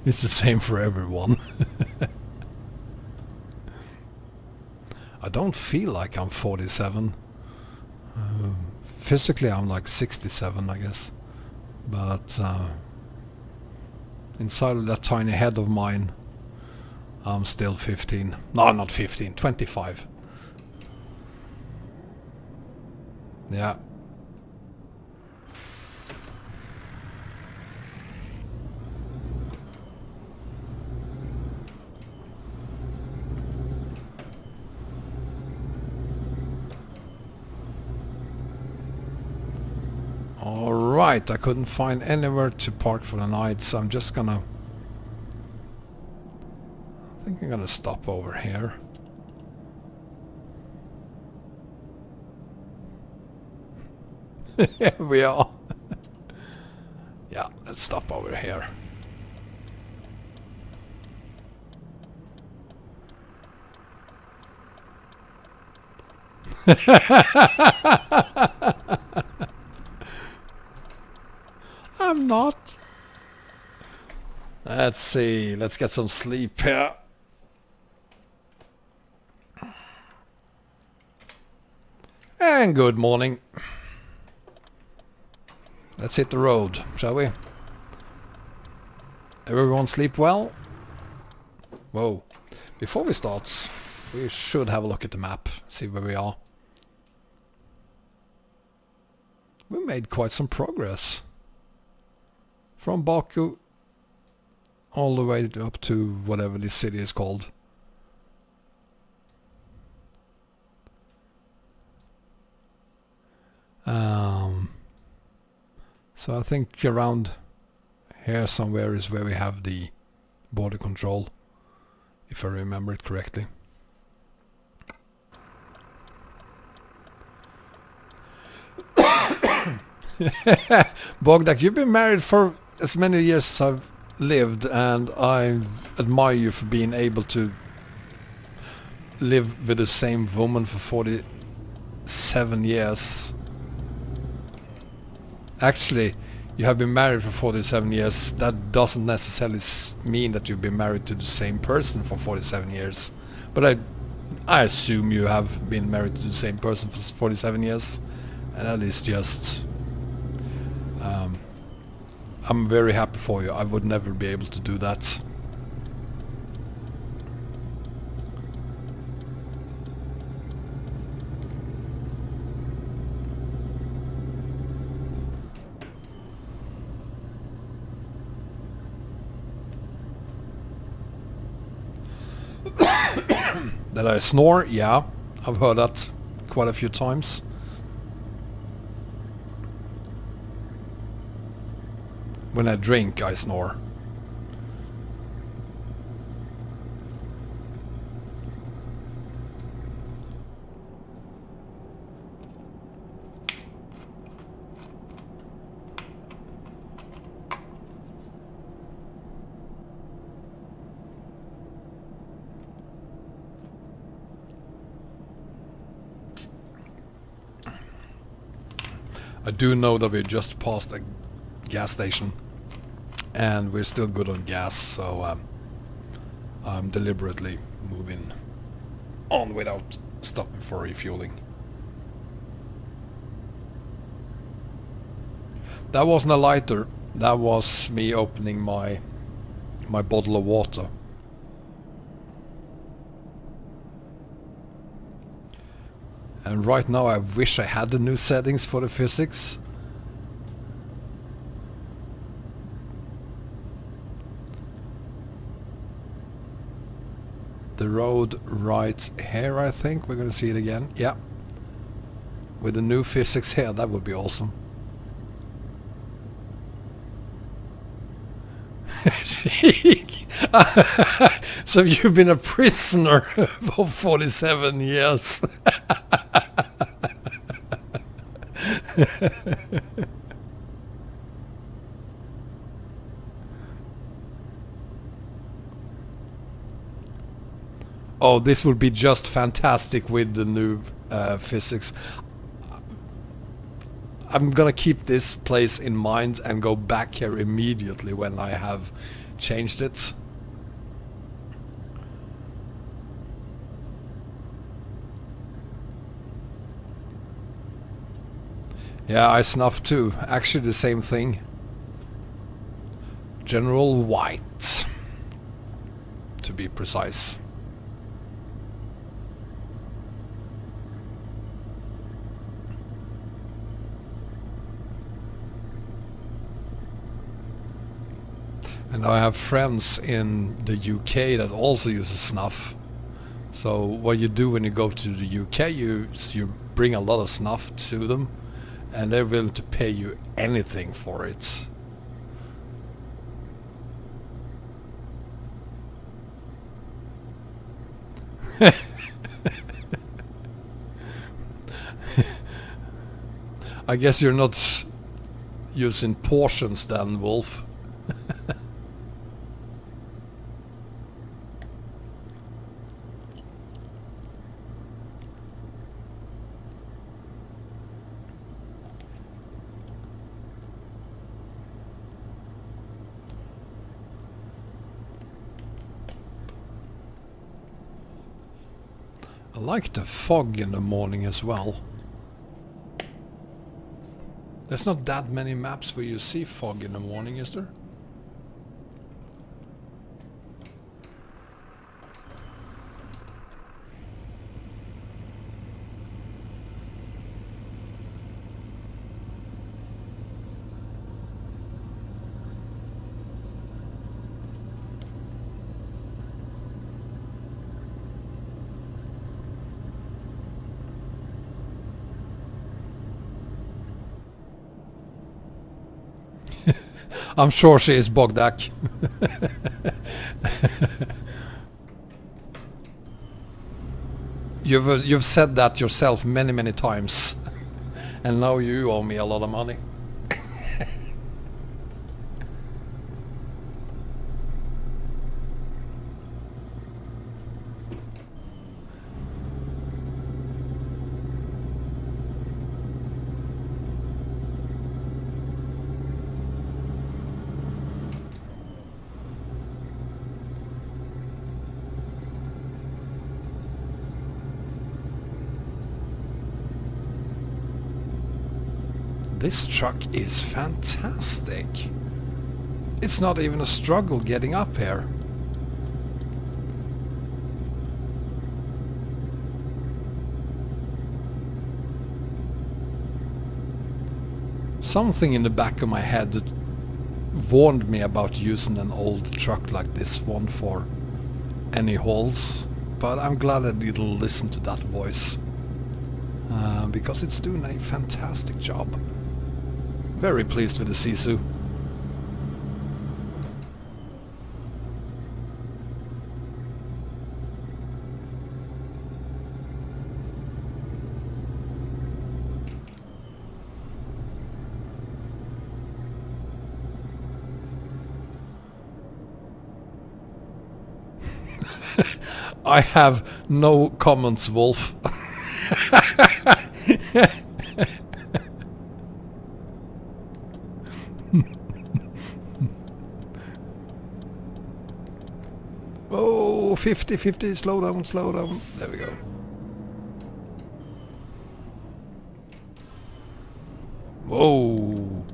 It's the same for everyone. I don't feel like I'm 47. Physically I'm like 67, I guess. But inside of that tiny head of mine, I'm still 15. No, not 15, 25. Yeah. Alright, I couldn't find anywhere to park for the night, so I'm just gonna... I think I'm gonna stop over here. Here we are. Yeah, let's stop over here. I'm not. Let's see. Let's get some sleep here. And good morning. Let's hit the road, shall we? Everyone sleep well? Whoa. Before we start, we should have a look at the map. See where we are. We made quite some progress. From Baku all the way up to whatever this city is called. So I think around here somewhere is where we have the border control, if I remember it correctly. Bogdak, you've been married for as many years as I've lived, and I admire you for being able to live with the same woman for 47 years. Actually, you have been married for 47 years. That doesn't necessarily mean that you've been married to the same person for 47 years. But I assume you have been married to the same person for 47 years. And that is just... I'm very happy for you. I would never be able to do that. That I snore? Yeah, I've heard that quite a few times. When I drink, I snore. I do know that we just passed a gas station and we're still good on gas, so I'm deliberately moving on without stopping for refueling. That wasn't a lighter, that was me opening my bottle of water. And right now I wish I had the new settings for the physics. The road right here, I think. We're going to see it again. Yeah. With the new physics here, that would be awesome. So you've been a prisoner for 47 years. Oh, this would be just fantastic with the new physics. I'm gonna keep this place in mind and go back here immediately when I have changed it. Yeah, I snuff too. Actually the same thing. General White, to be precise. And I have friends in the UK that also uses snuff. So what you do when you go to the UK, you bring a lot of snuff to them, and they're willing to pay you anything for it. I guess you're not using portions then, Wolf. I like the fog in the morning as well. There's not that many maps where you see fog in the morning, is there? I'm sure she is, Bogdak. You've said that yourself many times, and now you owe me a lot of money. This truck is fantastic. It's not even a struggle getting up here. Something in the back of my head warned me about using an old truck like this one for any hauls, but I'm glad I didn't listen to that voice, because it's doing a fantastic job. Very pleased with the Sisu. I have no comments, Wolf. Oh, 50, slow down. There we go. Whoa.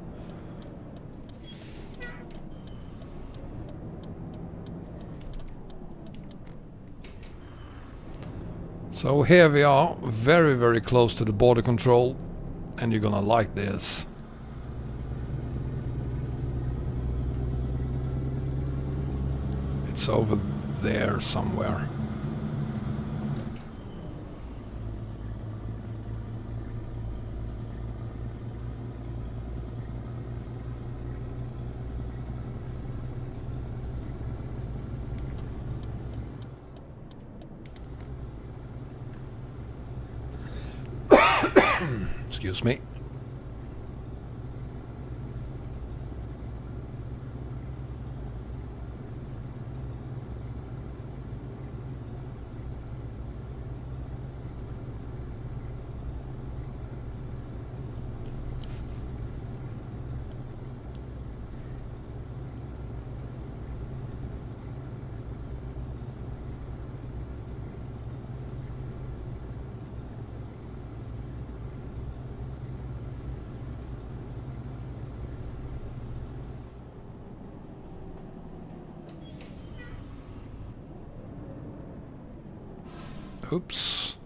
So here we are, very close to the border control, and you're gonna like this. It's over there somewhere. Excuse me. Oops.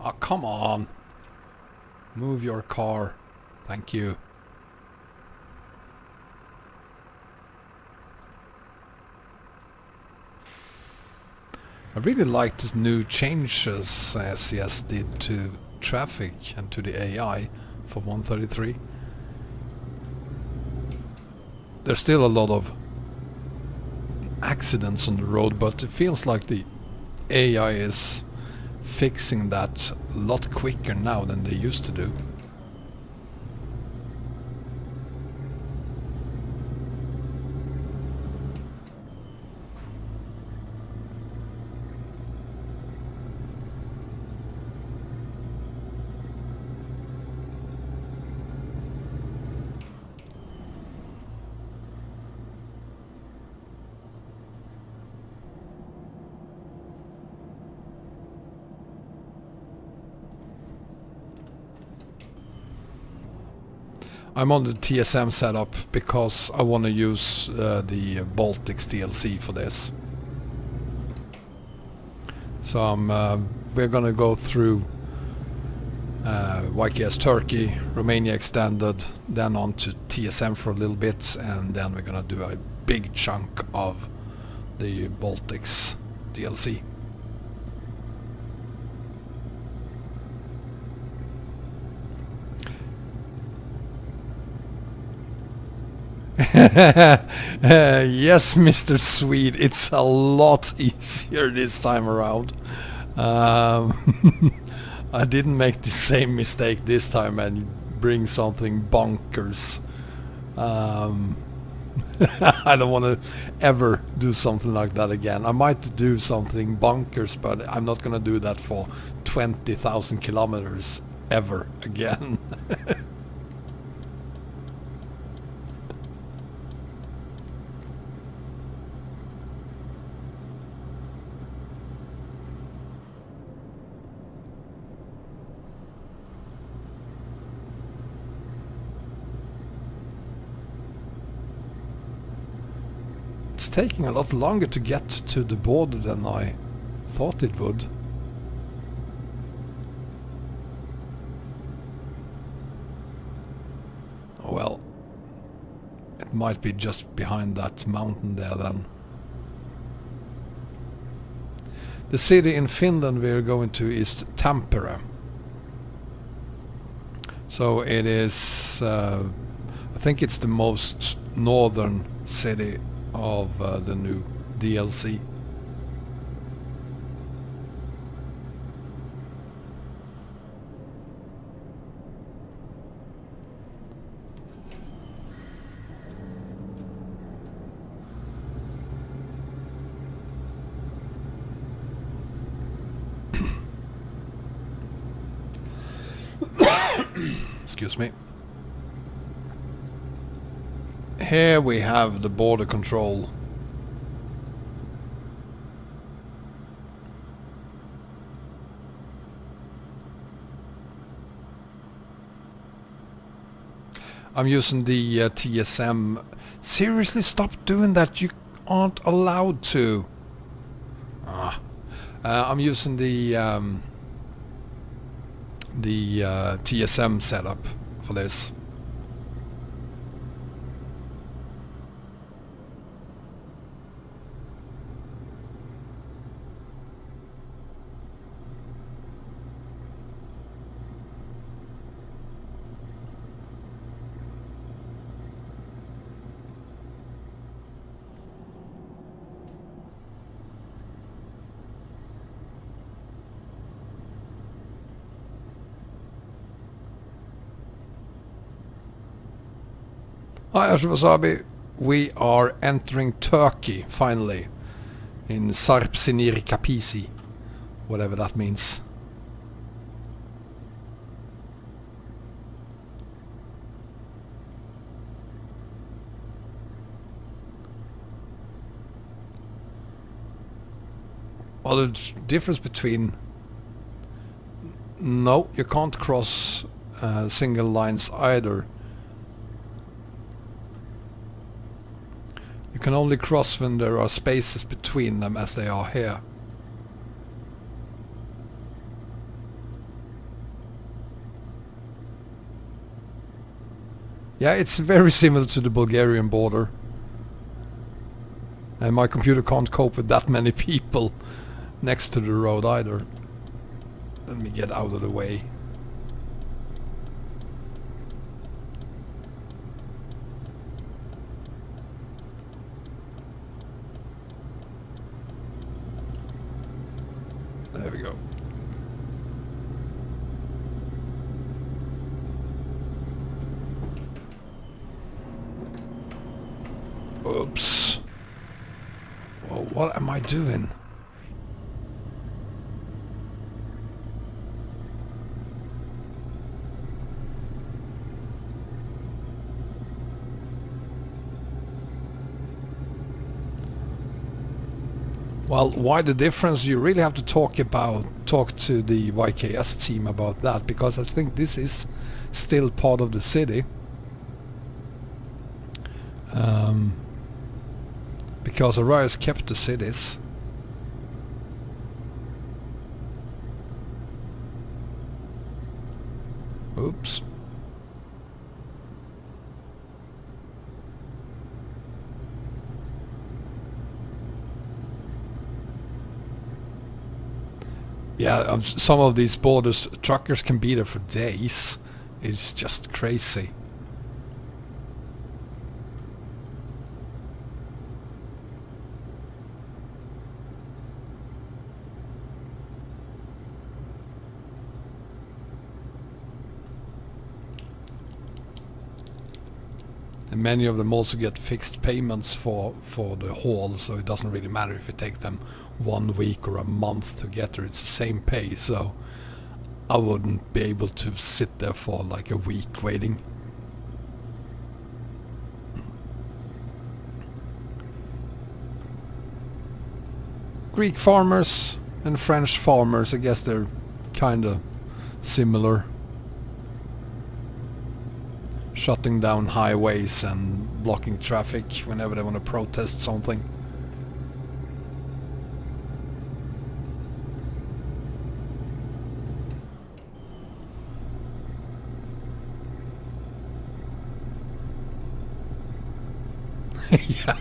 Oh, come on. Move your car. Thank you. I really like the new changes SES did to traffic and to the AI for 133. There's still a lot of accidents on the road, but it feels like the AI is fixing that a lot quicker now than they used to do. I'm on the TSM setup because I want to use the Baltic DLC for this. So we're gonna go through YKS Turkey, Romania extended, then on to TSM for a little bit, and then we're gonna do a big chunk of the Baltics DLC. Yes, Mr. Swede, it's a lot easier this time around. I didn't make the same mistake this time and bring something bonkers. I don't want to ever do something like that again. I might do something bonkers, but I'm not going to do that for 20,000 kilometers ever again. It's taking a lot longer to get to the border than I thought it would. Oh well, it might be just behind that mountain there then. The city in Finland we're going to is Tampere. So it is, I think it's the most northern city of the new DLC. Excuse me. Here we have the border control. I'm using the TSM. Seriously, stop doing that. You aren't allowed to. I'm using the TSM setup for this. Hi Wasabi, we are entering Turkey finally in Sarpsiniri Kapisi, whatever that means. Well, the difference between... No, you can't cross single lines either. You can only cross when there are spaces between them, as they are here. Yeah, it's very similar to the Bulgarian border. And my computer can't cope with that many people next to the road either. Let me get out of the way. There we go. Oops. Well, what am I doing? Well, why the difference? You really have to talk to the YKS team about that, because I think this is still part of the city. Because Arias kept the cities. Oops. Yeah, some of these borders, truckers can be there for days. It's just crazy. And many of them also get fixed payments for the haul, so it doesn't really matter if it takes them 1 week or a month to get there. It's the same pay, so I wouldn't be able to sit there for like a week waiting. Greek farmers and French farmers, I guess they're kind of similar. Shutting down highways and blocking traffic whenever they want to protest something. Yeah.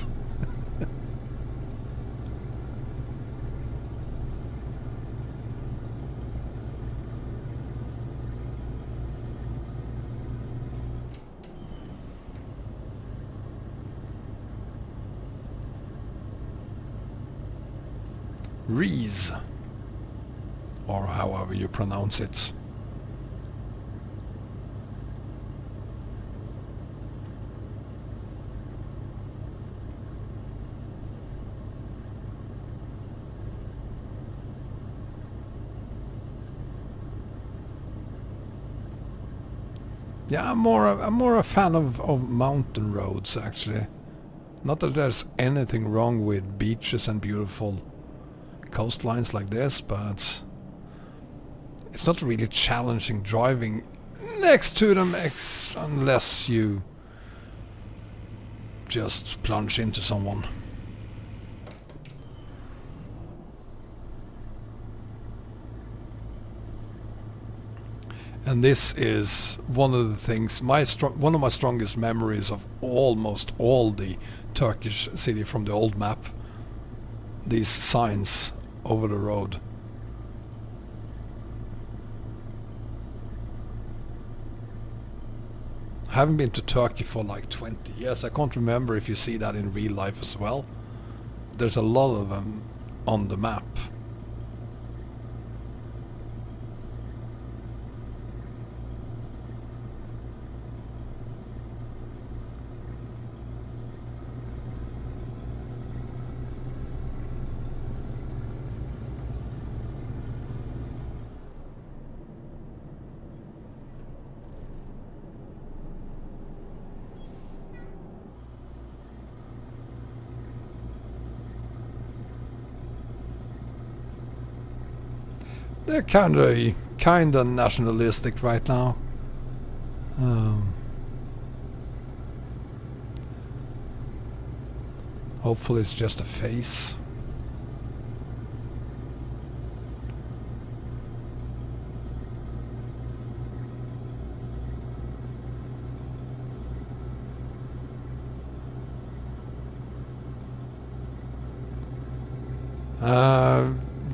Rees, or however you pronounce it. Yeah, I'm more a fan of mountain roads actually. Not that there's anything wrong with beaches and beautiful coastlines like this, but it's not really challenging driving next to them unless you just plunge into someone. And this is one of the things, one of my strongest memories of almost all the Turkish city from the old map. These signs over the road. I haven't been to Turkey for like 20 years. I can't remember if you see that in real life as well. There's a lot of them on the map. They're kinda nationalistic right now. Hopefully it's just a phase.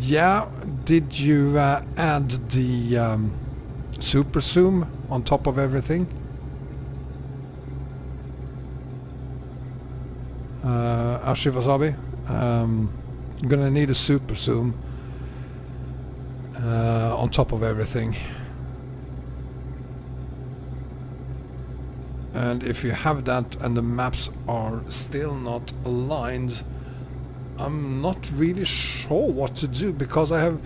Yeah, did you add the super zoom on top of everything? Ashivasabi, I'm gonna need a super zoom on top of everything. And if you have that and the maps are still not aligned, I'm not really sure what to do, because I have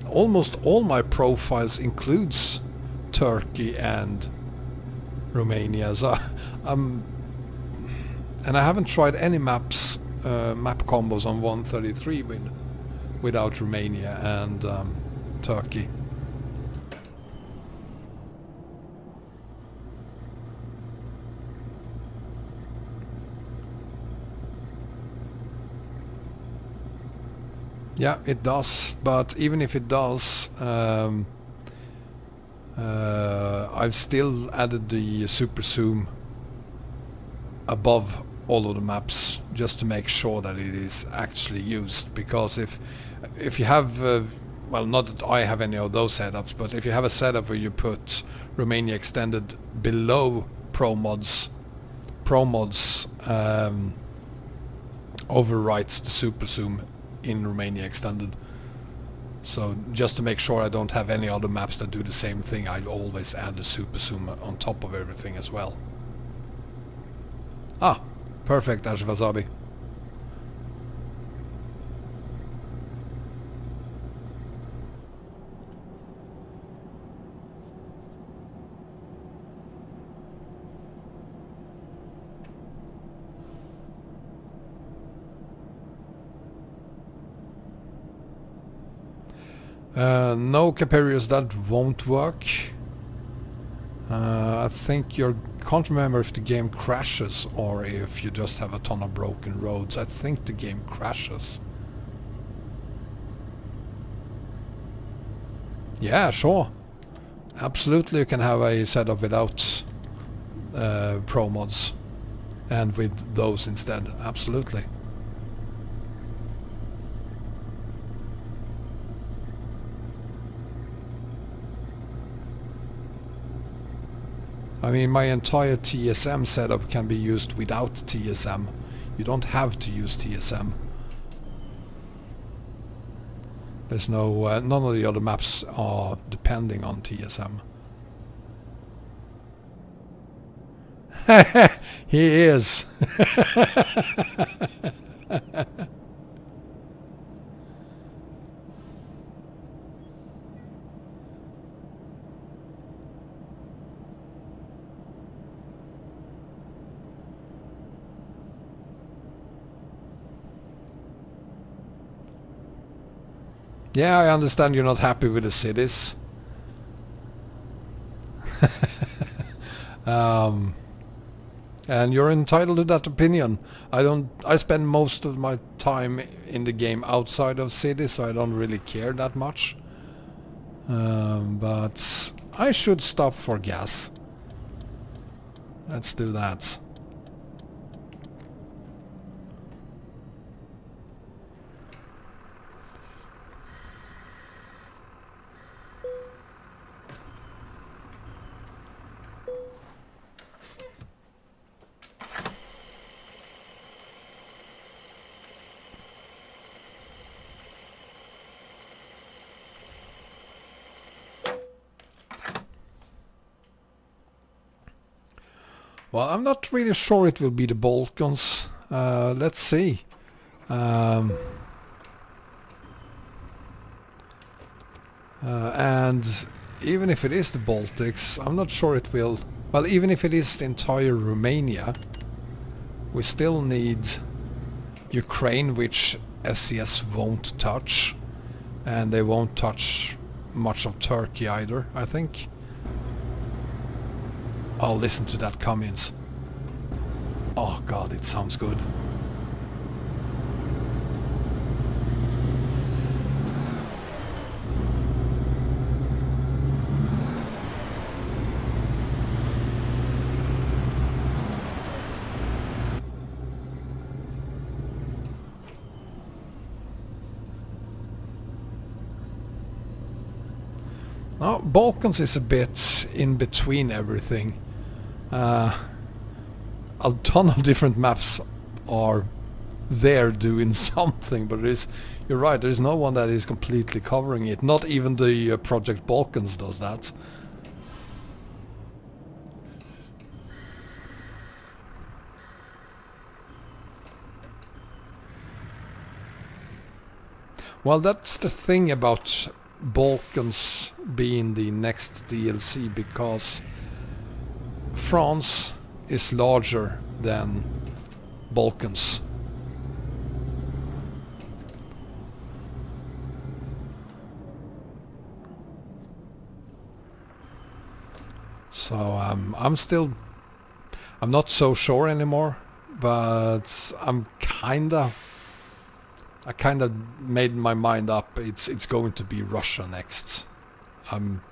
almost all my profiles includes Turkey and Romania, so and I haven't tried any map combos on 133 without Romania and Turkey. Yeah, it does, but even if it does, I've still added the super zoom above all of the maps just to make sure that it is actually used, because if you have well, not that I have any of those setups, but if you have a setup where you put Romania Extended below ProMods overwrites the Super Zoom in Romania Extended. So just to make sure I don't have any other maps that do the same thing, I always add the Super Zoom on top of everything as well. Ah, perfect, Ash Wasabi. No, Caperius, that won't work. I think you can't remember if the game crashes or if you just have a ton of broken roads. I think the game crashes. Yeah, sure. Absolutely, you can have a setup without Pro mods and with those instead. Absolutely. I mean, my entire TSM setup can be used without TSM. You don't have to use TSM. There's no, none of the other maps are depending on TSM. He is. Yeah, I understand you're not happy with the cities. And you're entitled to that opinion. I spend most of my time in the game outside of cities, so I don't really care that much. But I should stop for gas. Let's do that. Well, I'm not really sure it will be the Balkans. Let's see. And even if it is the Baltics, I'm not sure it will... Well, even if it is the entire Romania, we still need Ukraine, which SCS won't touch. And they won't touch much of Turkey either, I think. Oh, listen to that Cummins. Oh god, it sounds good. Now, Balkans is a bit in between everything. A ton of different maps are there doing something, but you're right, there is no one that is completely covering it. Not even the Project Balkans does that. Well, that's the thing about Balkans being the next DLC, because France is larger than Balkans. So I'm not so sure anymore, but I kinda made my mind up. It's going to be Russia next. I'm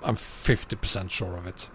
50% sure of it.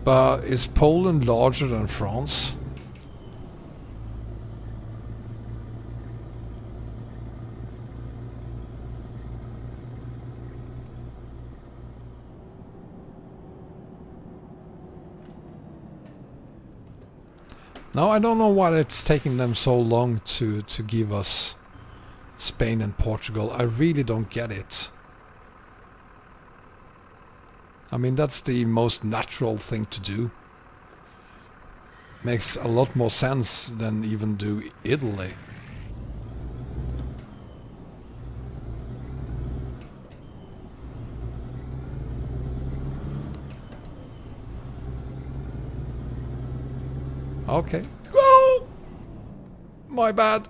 But is Poland larger than France? Now I don't know why it's taking them so long to give us Spain and Portugal. I really don't get it. I mean, that's the most natural thing to do. Makes a lot more sense than even do Italy. Okay. Oh! My bad.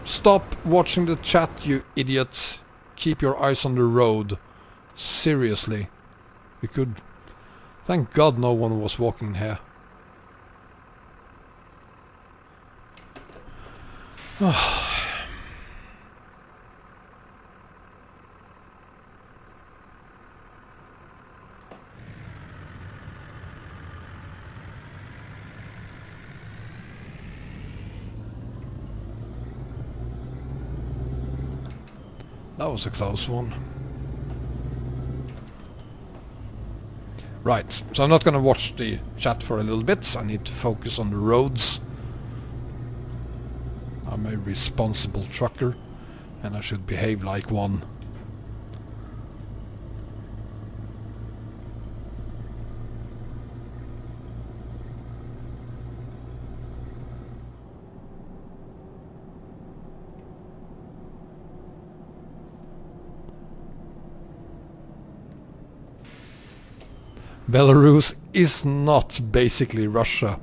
Stop watching the chat, you idiot. Keep your eyes on the road. Seriously. You could... Thank God no one was walking here. That was a close one. Right, so I'm not gonna watch the chat for a little bit. I need to focus on the roads. I'm a responsible trucker and I should behave like one. Belarus is not basically Russia.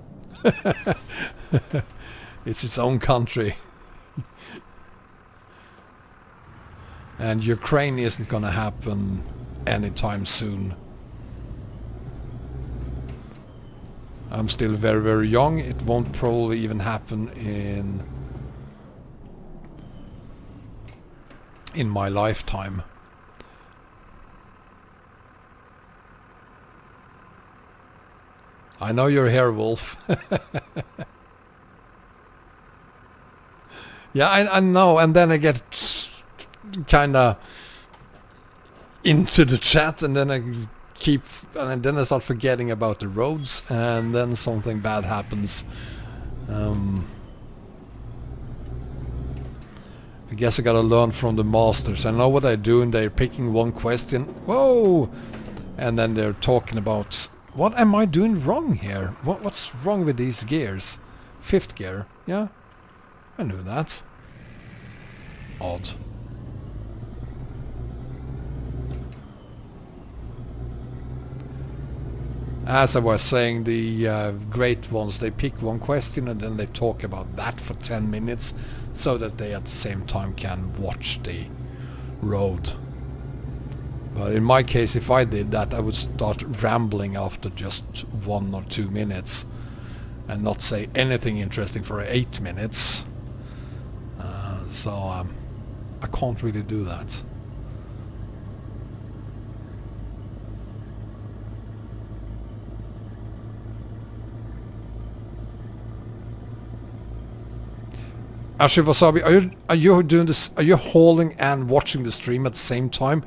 It's its own country. And Ukraine isn't gonna happen anytime soon. I'm still very, very young. It won't probably even happen in my lifetime. I know you're here, Wolf. Yeah, I know, and then I get kinda into the chat, and then then I start forgetting about the roads, and then something bad happens. I guess I gotta learn from the masters. I know what they're doing. They're picking one question. Whoa! And then they're talking about, what am I doing wrong here? What's wrong with these gears? Fifth gear, yeah? I knew that. Odd. As I was saying, the great ones, they pick one question and then they talk about that for 10 minutes so that they at the same time can watch the road. But in my case, if I did that, I would start rambling after just 1 or 2 minutes and not say anything interesting for 8 minutes. So I can't really do that. Actually, Wasabi, are you doing this? Are you hauling and watching the stream at the same time?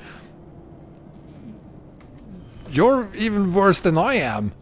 You're even worse than I am.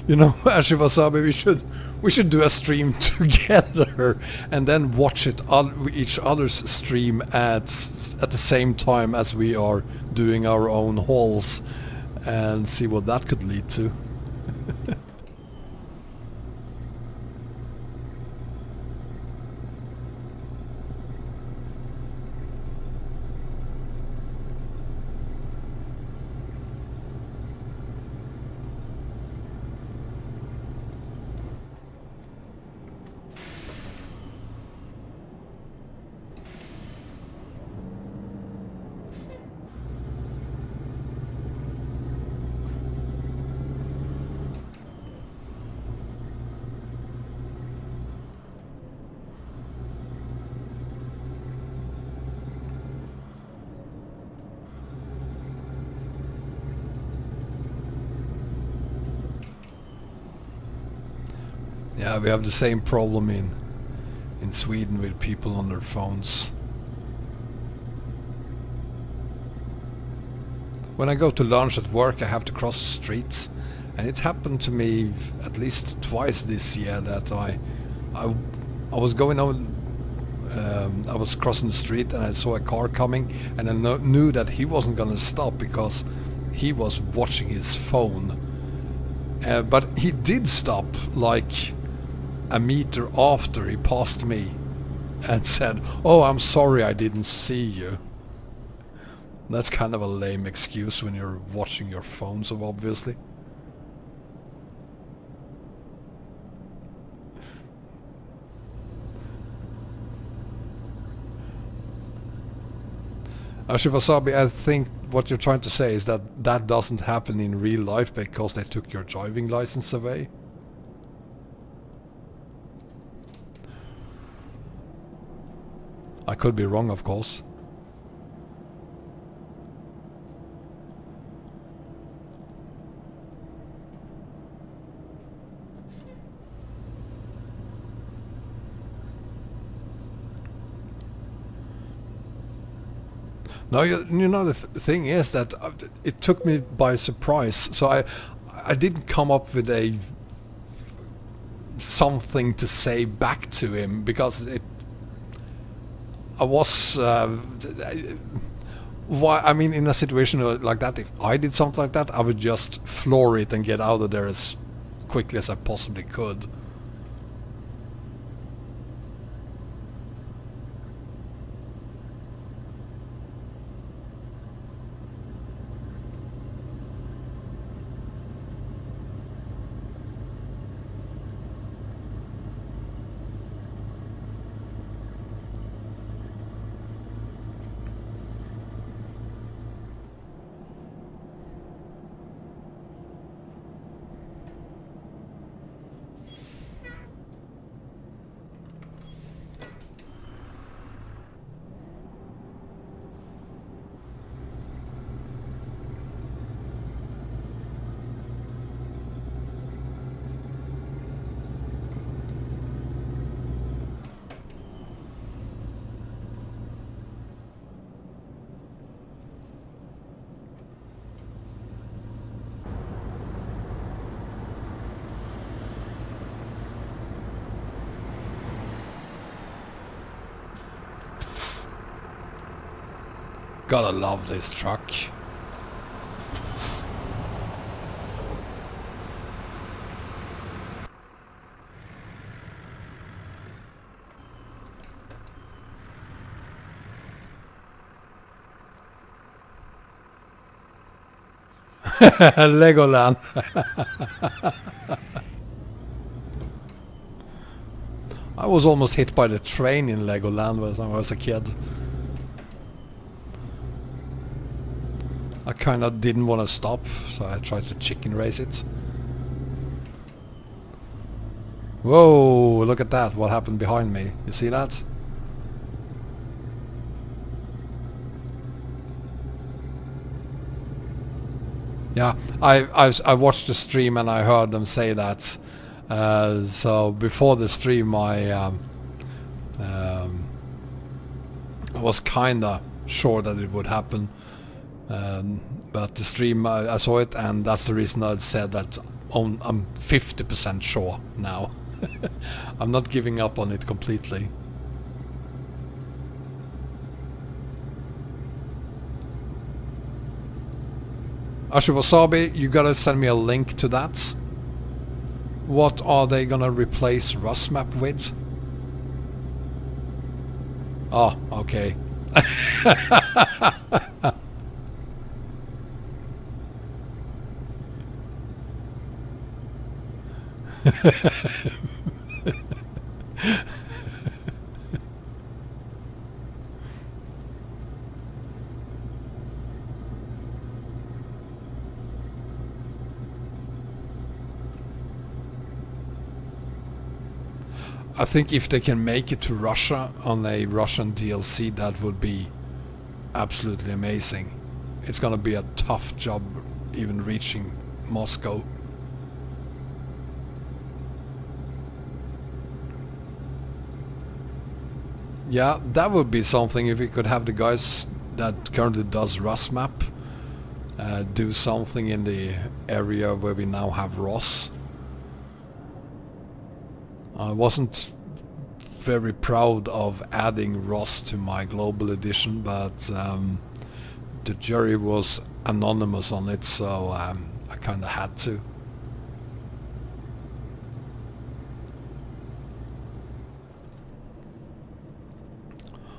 You know, Ashi Wasabi, we should do a stream together and then watch it on each other's stream at the same time as we are doing our own hauls and see what that could lead to. Yeah, we have the same problem in Sweden with people on their phones. When I go to lunch at work, I have to cross the street, and it happened to me at least twice this year that I was going on. I was crossing the street and I saw a car coming, and I knew that he wasn't gonna stop because he was watching his phone. But he did stop like a meter after he passed me and said, "Oh, I'm sorry, I didn't see you." That's kind of a lame excuse when you're watching your phone so obviously. Wasabi, I think what you're trying to say is that that doesn't happen in real life because they took your driving license away. I could be wrong, of course. No, you know the thing is that it took me by surprise. So I didn't come up with something to say back to him because I was I mean, in a situation like that, if I did something like that, I would just floor it and get out of there as quickly as I possibly could. Gotta love this truck. Legoland. I was almost hit by the train in Legoland when I was a kid. I kinda didn't want to stop, so I tried to chicken race it. Whoa, look at that, what happened behind me. You see that? Yeah, I watched the stream and I heard them say that. So before the stream I was kinda sure that it would happen. But the stream I saw it, and that's the reason I said that I'm 50% sure now. I'm not giving up on it completely. Wasabi, you gotta send me a link to that. What are they gonna replace Rust map with? Oh, okay. I think if they can make it to Russia on a Russian DLC, that would be absolutely amazing. It's gonna be a tough job even reaching Moscow. Yeah, that would be something if we could have the guys that currently does Rust map do something in the area where we now have Ross. I wasn't very proud of adding Ross to my global edition, but the jury was anonymous on it, so I kind of had to.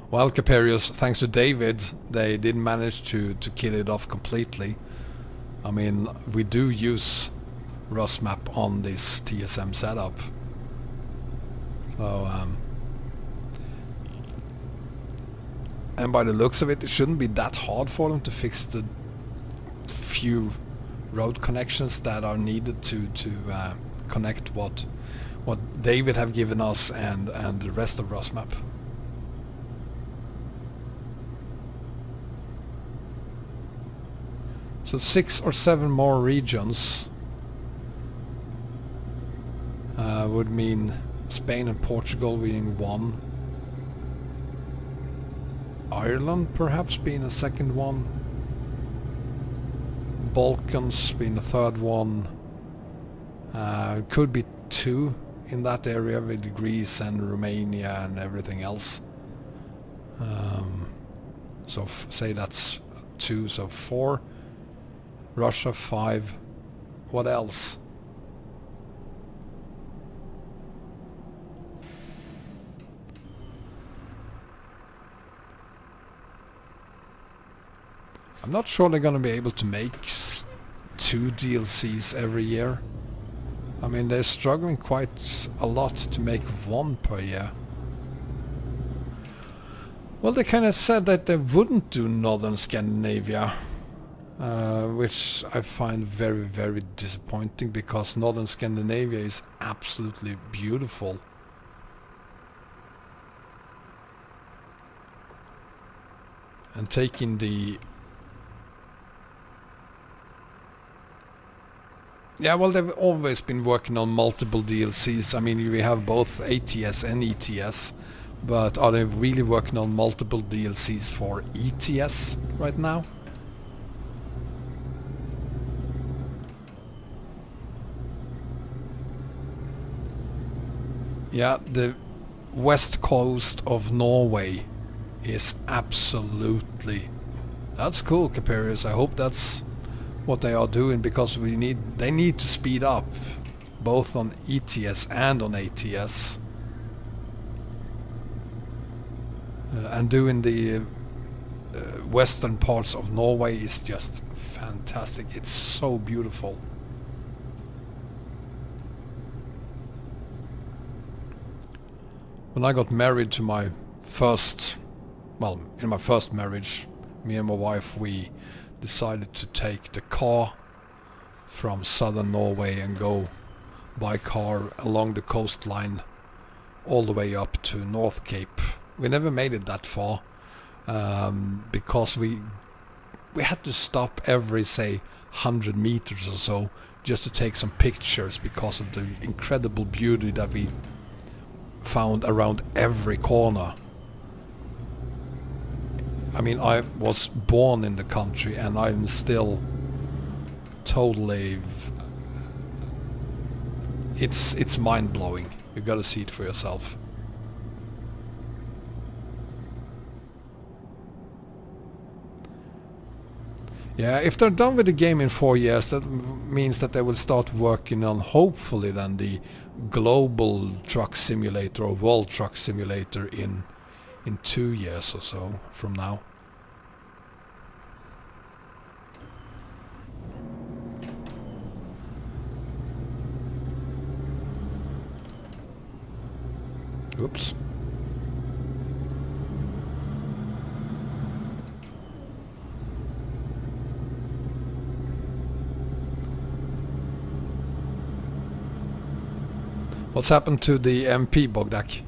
Well, Caperius, thanks to David, they did manage to kill it off completely. I mean, we do use Rust map on this TSM setup. So, and by the looks of it, it shouldn't be that hard for them to fix the few road connections that are needed to connect what David have given us and the rest of Rust map. So 6 or 7 more regions would mean Spain and Portugal being one, Ireland perhaps being a second one, Balkans being a third one, could be 2 in that area with Greece and Romania and everything else. So say that's 2, so 4. Russia 5. What else? I'm not sure they're gonna be able to make 2 DLCs every year. I mean, they're struggling quite a lot to make 1 per year. Well, they kind of said that they wouldn't do Northern Scandinavia. Which I find very, very disappointing, because Northern Scandinavia is absolutely beautiful. And taking the... Yeah, well, they've always been working on multiple DLCs. I mean, we have both ATS and ETS, but are they really working on multiple DLCs for ETS right now? Yeah, the west coast of Norway is absolutely... That's cool, Caperius. I hope that's what they are doing, because they need to speed up both on ETS and on ATS. And doing the western parts of Norway is just fantastic. It's so beautiful. When I got married to my first, well, in my first marriage, me and my wife, we decided to take the car from southern Norway and go by car along the coastline all the way up to North Cape. We never made it that far because we had to stop every, say, 100 meters or so just to take some pictures, because of the incredible beauty that we found around every corner. I mean, I was born in the country and I'm still totally... It's mind-blowing. You gotta see it for yourself. Yeah, if they're done with the game in 4 years, that means that they will start working on, hopefully then, the global truck simulator or world truck simulator in 2 years or so from now. Oops. What's happened to the MP, Bogdak?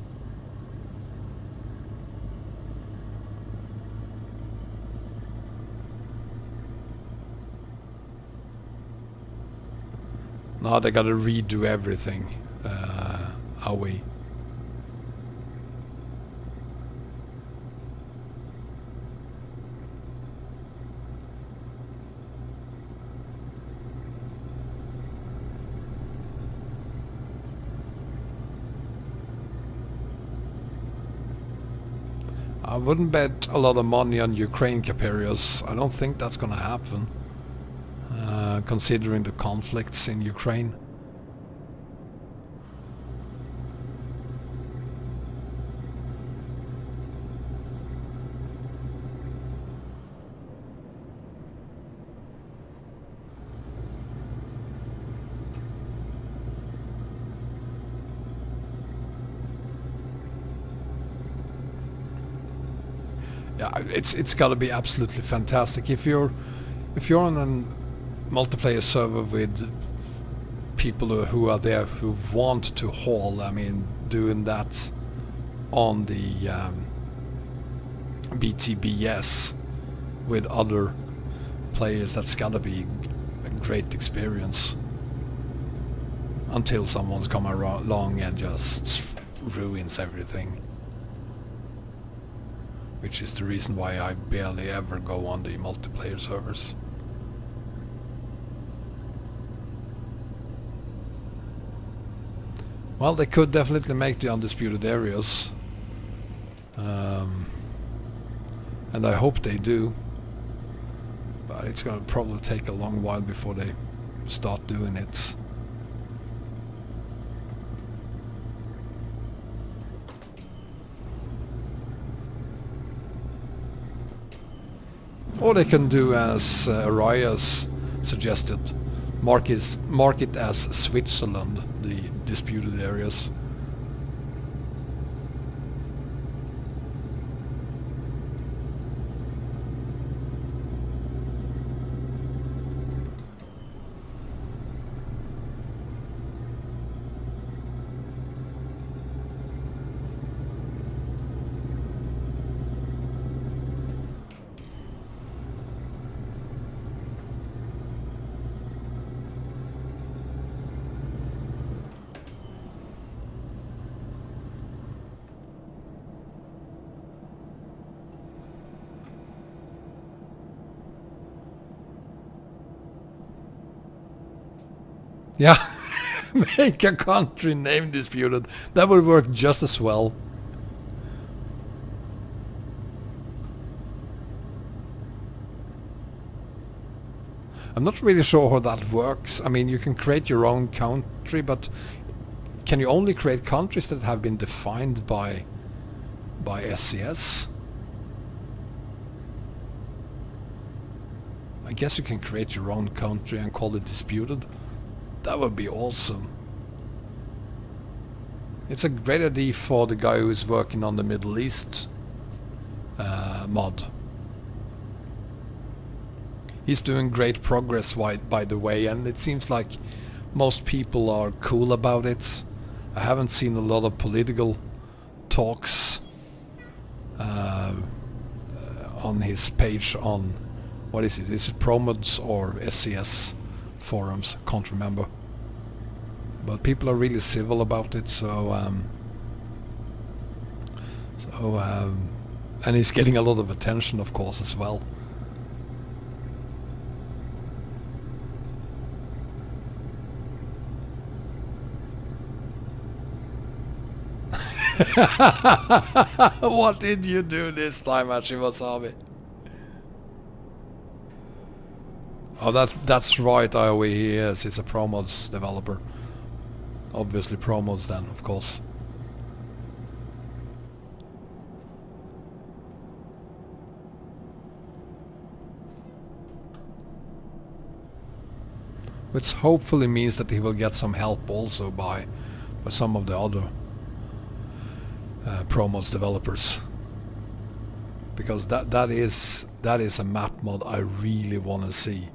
Now they gotta redo everything, are we? wouldn't bet a lot of money on Ukraine Caperius. I don't think that's gonna happen, considering the conflicts in Ukraine. Yeah, it's got to be absolutely fantastic if you're on a multiplayer server with people who are there who want to haul. I mean, doing that on the BTBS with other players, that's got to be a great experience. Until someone's come along and just ruins everything. Which is the reason why I barely ever go on the multiplayer servers. Well, they could definitely make the undisputed areas. And I hope they do. But it's gonna probably take a long while before they start doing it. Or they can do as Arias suggested, mark it as Switzerland, the disputed areas. Yeah, make a country name disputed. That would work just as well. I'm not really sure how that works. I mean, you can create your own country, but can you only create countries that have been defined by SCS? I guess you can create your own country and call it disputed. That would be awesome. It's a great idea for the guy who's working on the Middle East mod. He's doing great progress, by the way, and it seems like most people are cool about it. I haven't seen a lot of political talks on his page on, what is it? Is it ProMods or SCS forums? Can't remember. But people are really civil about it, and he's getting a lot of attention, of course, as well. What did you do this time, Wasabi? Oh, that's right, IOE, he is. He's a ProMods developer. Obviously ProMods then, of course. Which hopefully means that he will get some help also by some of the other ProMods developers. Because that is a map mod I really want to see.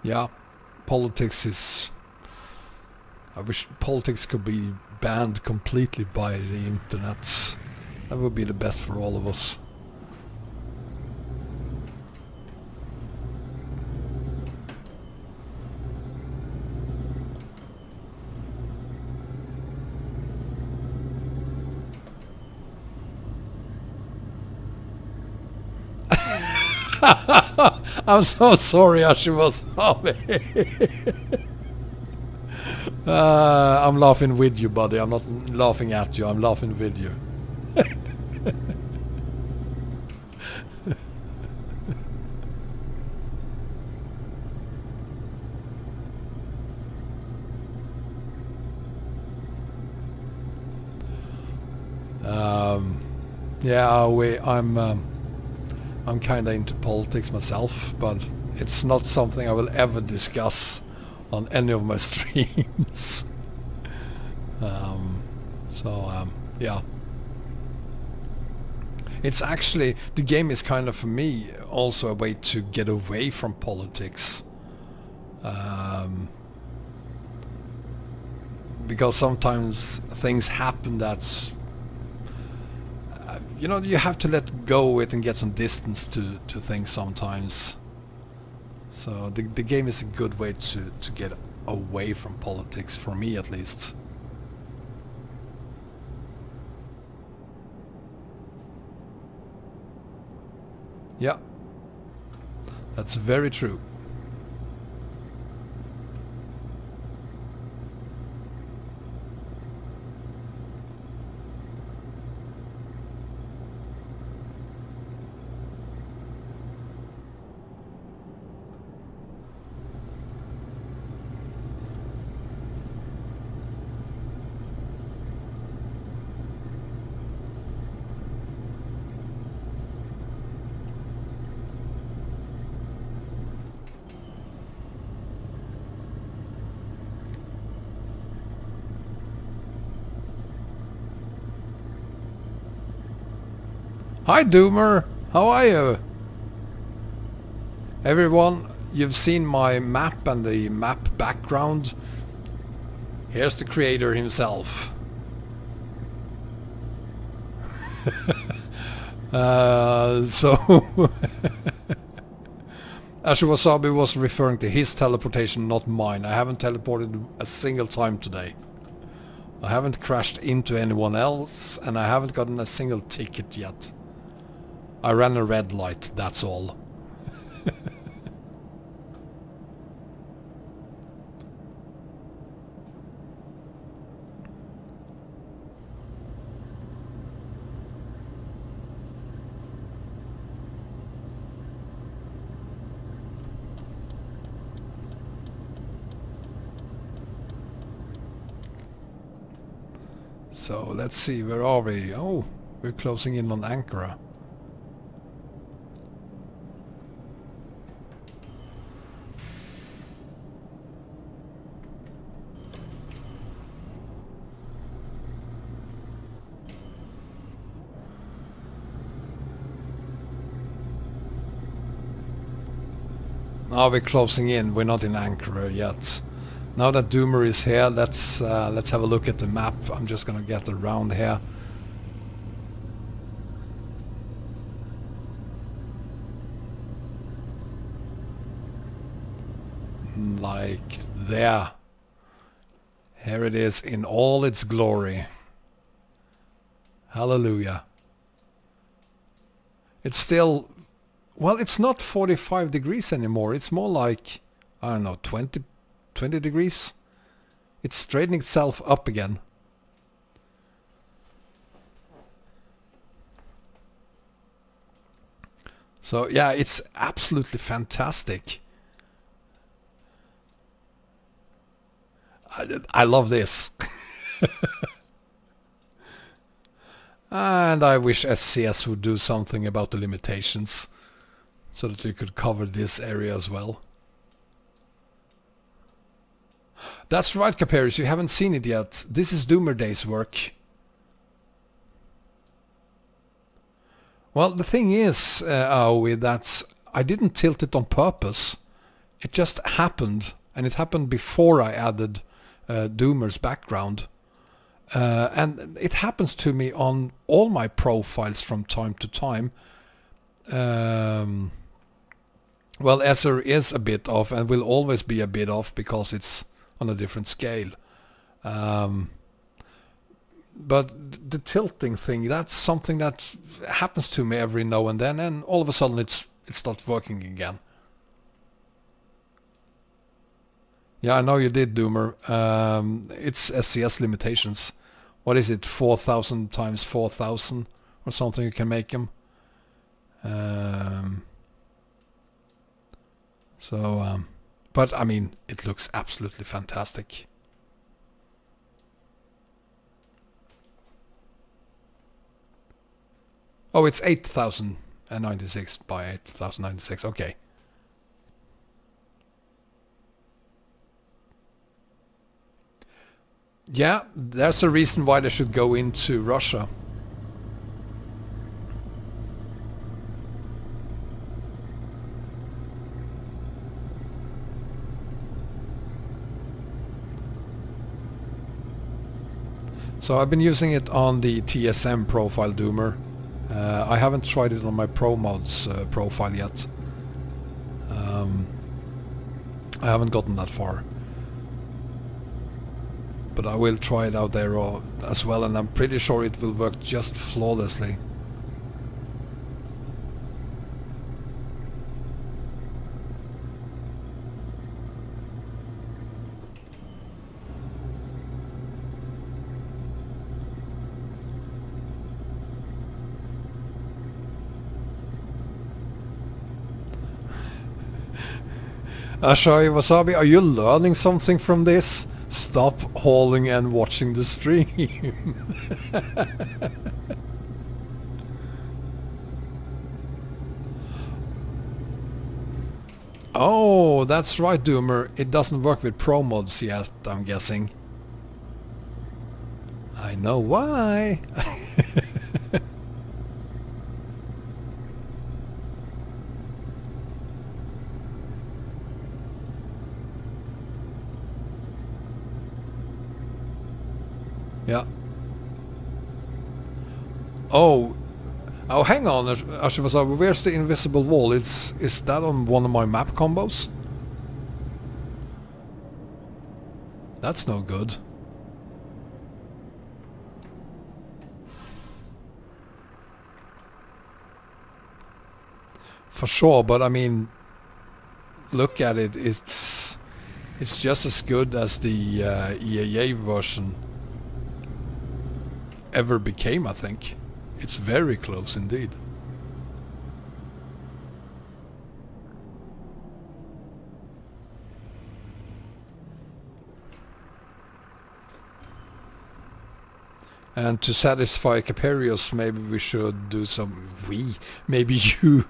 Yeah, politics is... I wish politics could be banned completely by the internet. That would be the best for all of us. I'm so sorry, Ashimos. I'm laughing with you, buddy. I'm not laughing at you. I'm laughing with you. Yeah, I'm kind of into politics myself, but it's not something I will ever discuss on any of my streams. Yeah. It's actually, the game is kind of, for me, also a way to get away from politics. Because sometimes things happen that you know, you have to let go of it and get some distance to things sometimes. So the game is a good way to get away from politics, for me at least. Yeah, that's very true. Hi Doomer, how are you? Everyone, you've seen my map and the map background. Here's the creator himself. Ashiwasabi was referring to his teleportation, not mine. I haven't teleported a single time today. I haven't crashed into anyone else, and I haven't gotten a single ticket yet. I ran a red light, that's all. So let's see, where are we? Oh, we're closing in on Ankara. Now we're closing in, we're not in Ankara yet. Now that Doomer is here, let's have a look at the map. I'm just gonna get around here. Like there. Here it is in all its glory. Hallelujah. It's still... Well, it's not 45 degrees anymore. It's more like, I don't know, 20 degrees. It's straightening itself up again. So yeah, it's absolutely fantastic. I love this. And I wish SCS would do something about the limitations, so that you could cover this area as well. That's right, Caparis, you haven't seen it yet. This is Doomer Day's work. Well, the thing is, Aoi, that I didn't tilt it on purpose. It just happened, and it happened before I added Doomer's background. And it happens to me on all my profiles from time to time. Well, Ether is a bit off and will always be a bit off because it's on a different scale. But the tilting thing, that's something that happens to me every now and then, and all of a sudden it's it stopped working again. Yeah, I know you did, Doomer. It's SCS limitations. What is it, 4,000 times 4,000 or something you can make them? But I mean, it looks absolutely fantastic. Oh, it's 8,096 by 8,096, okay. Yeah, there's a reason why they should go into Russia. So I've been using it on the TSM profile, Doomer. I haven't tried it on my Pro Mods profile yet. I haven't gotten that far. But I will try it out there as well, and I'm pretty sure it will work just flawlessly. Ashai Wasabi, are you learning something from this? Stop hauling and watching the stream. Oh, that's right, Doomer. It doesn't work with Pro Mods yet, I'm guessing. I know why. Yeah. Oh, hang on, Ashivasa, where's the invisible wall? Is that on one of my map combos? That's no good. For sure, but I mean, look at it, it's just as good as the EAA version ever became, I think. It's very close indeed. And to satisfy Caperius, maybe we should do some... Maybe you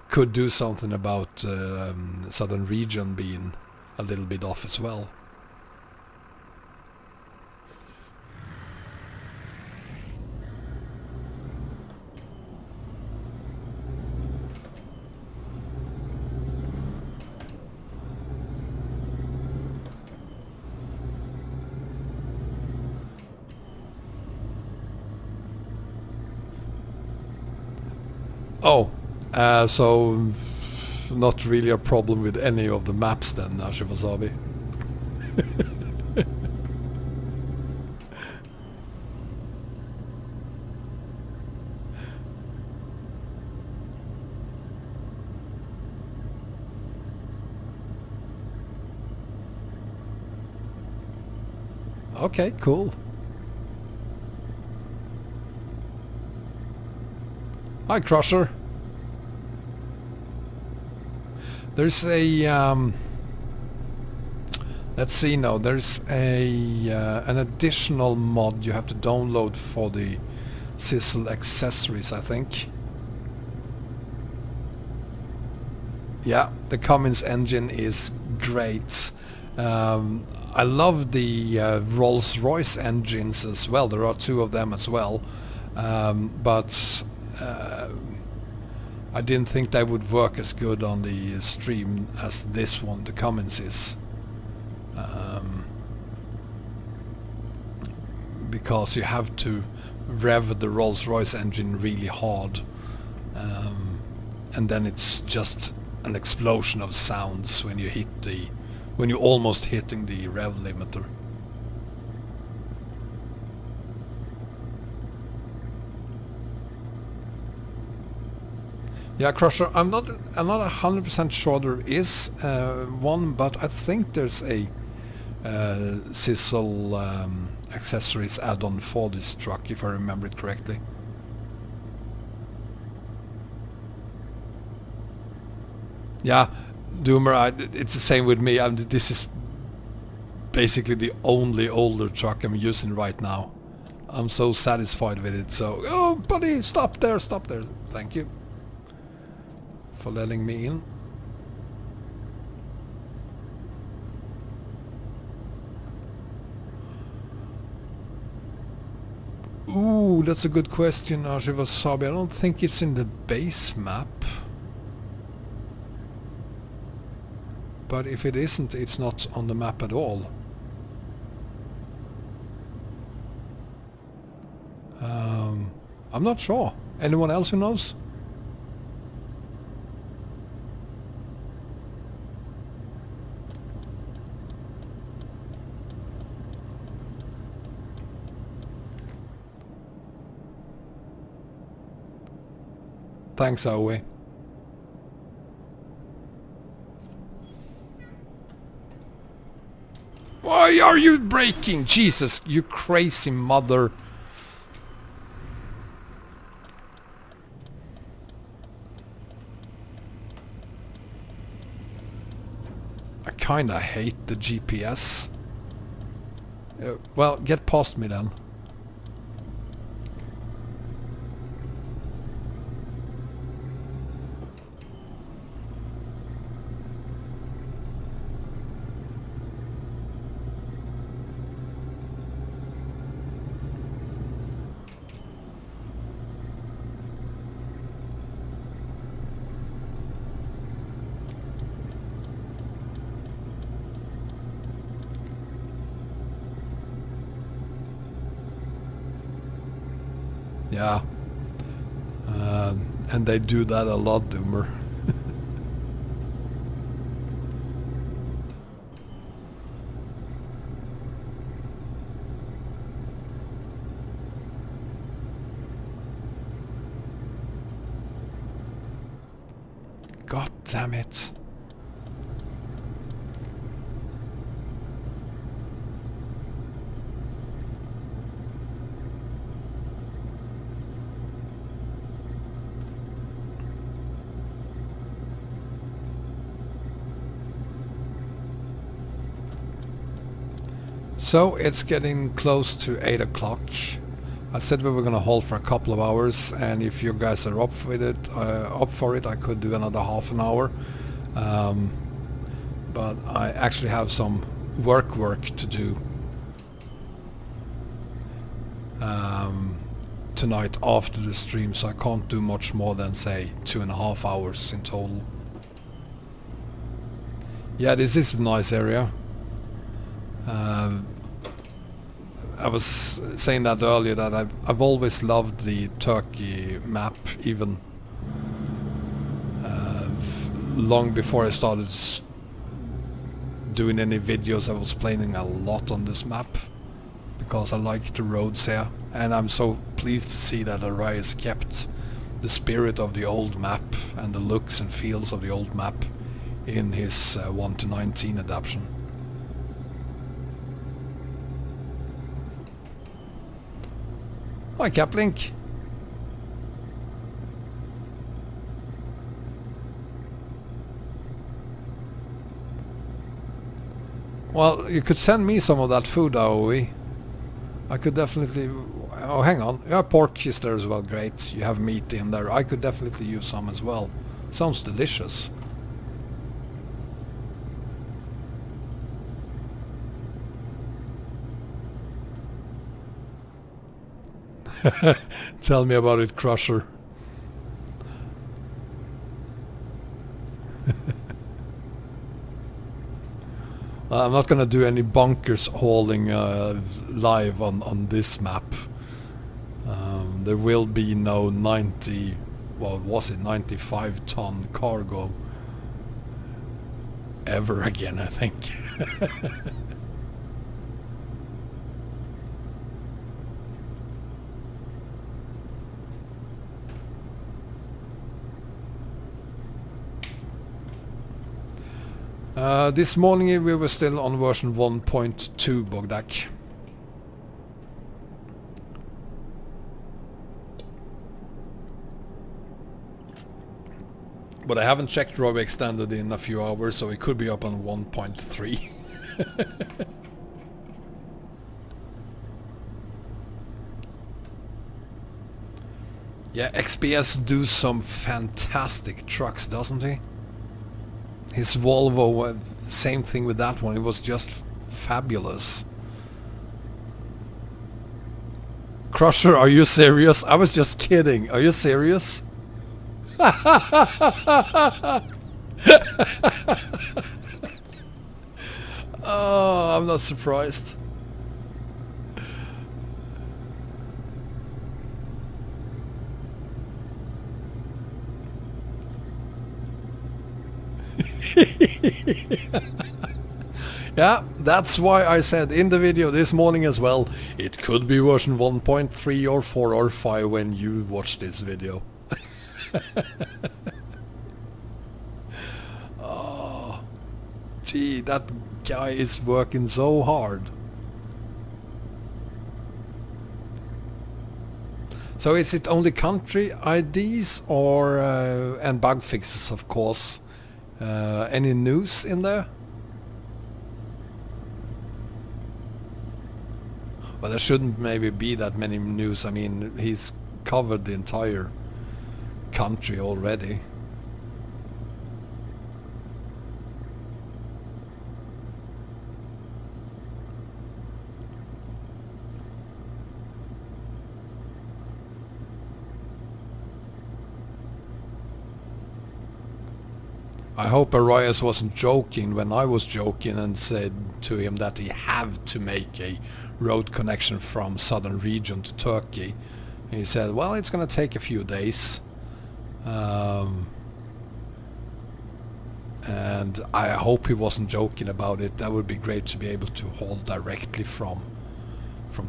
could do something about southern region being a little bit off as well. Oh, so not really a problem with any of the maps then, Ashivasabi. Okay, cool. Hi, Crusher. There's a let's see now. There's a an additional mod you have to download for the Sisu accessories, I think. Yeah, the Cummins engine is great. I love the Rolls-Royce engines as well. There are two of them as well, but I didn't think they would work as good on the stream as this one, the Cummins is. Because you have to rev the Rolls-Royce engine really hard, and then it's just an explosion of sounds when you're almost hitting the rev limiter. Yeah, Crusher. I'm not 100% sure there is one, but I think there's a Sisu accessories add-on for this truck, if I remember it correctly. Yeah, Doomer. It's the same with me. This is basically the only older truck I'm using right now. I'm so satisfied with it. So, oh, buddy, stop there, stop there. Thank you for letting me in. Ooh, that's a good question, Wasabi. I don't think it's in the base map. But if it isn't, it's not on the map at all. I'm not sure. Anyone else who knows? Thanks, Aoi. Why are you braking? Jesus, you crazy mother. I kinda hate the GPS. Well, get past me then. Yeah, and they do that a lot, Doomer. God damn it. So it's getting close to 8 o'clock. I said we were gonna hold for a couple of hours, and if you guys are up for it, I could do another half an hour. But I actually have some work to do tonight after the stream, so I can't do much more than say 2.5 hours in total. Yeah, this is a nice area. I was saying that earlier, that I've always loved the Turkey map, even long before I started doing any videos. I was playing a lot on this map because I like the roads here, and I'm so pleased to see that Arai has kept the spirit of the old map and the looks and feels of the old map in his 1.19 adaptation. Hi, Caplink. Well, you could send me some of that food, Aoi. I could definitely... Oh, hang on. Yeah, pork is there as well. Great. You have meat in there. I could definitely use some as well. Sounds delicious. Tell me about it, Crusher. I'm not gonna do any bunkers hauling live on this map. There will be no 90, well, was it 95 ton cargo ever again, I think. This morning we were still on version 1.2 Bogdak. But I haven't checked Roadtrip Extended in a few hours, so it could be up on 1.3. Yeah, XPS do some fantastic trucks, doesn't he? His Volvo, same thing with that one, it was just fabulous. Crusher, are you serious? I was just kidding. Are you serious? Oh, I'm not surprised. Yeah, that's why I said in the video this morning as well, it could be version 1.3 or 4 or 5 when you watch this video. Oh, gee, that guy is working so hard. So is it only country IDs or and bug fixes, of course? Any news in there? Well, there shouldn't maybe be that many news. I mean, he's covered the entire country already. I hope Arias wasn't joking when I was joking and said to him that he have to make a road connection from southern region to Turkey. And he said, well, it's gonna take a few days. And I hope he wasn't joking about it. That would be great to be able to haul directly from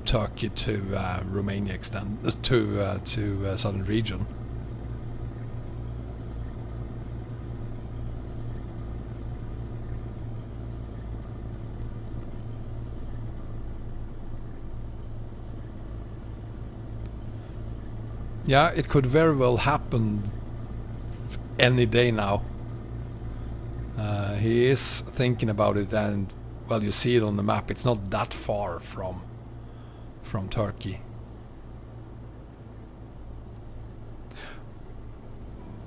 Turkey to Romania, to southern region. Yeah, it could very well happen any day now. He is thinking about it, and well, you see it on the map. It's not that far from Turkey.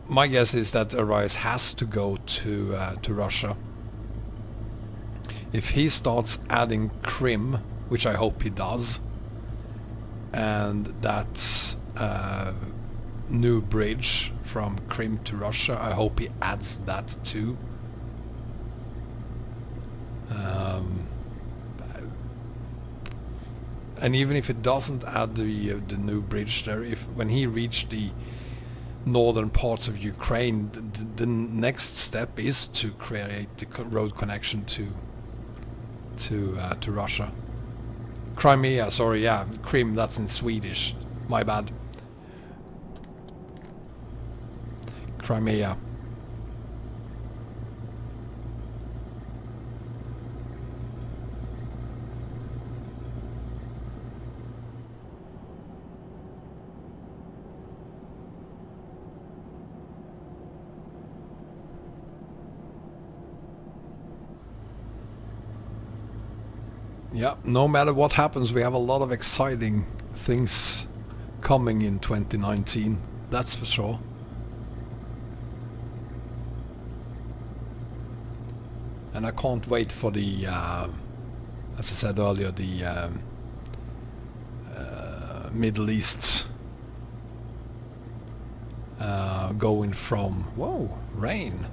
My guess is that Arias has to go to Russia. If he starts adding Crimea, which I hope he does, and that's new bridge from Crimea to Russia, I hope he adds that too. And even if it doesn't add the new bridge there, if when he reached the northern parts of Ukraine, the next step is to create the road connection to Russia. Crimea, sorry, yeah, Crimea, that's in Swedish. My bad. Crimea. Yeah, no matter what happens, we have a lot of exciting things coming in 2019, that's for sure. And I can't wait for the, as I said earlier, the Middle East going from, whoa, rain.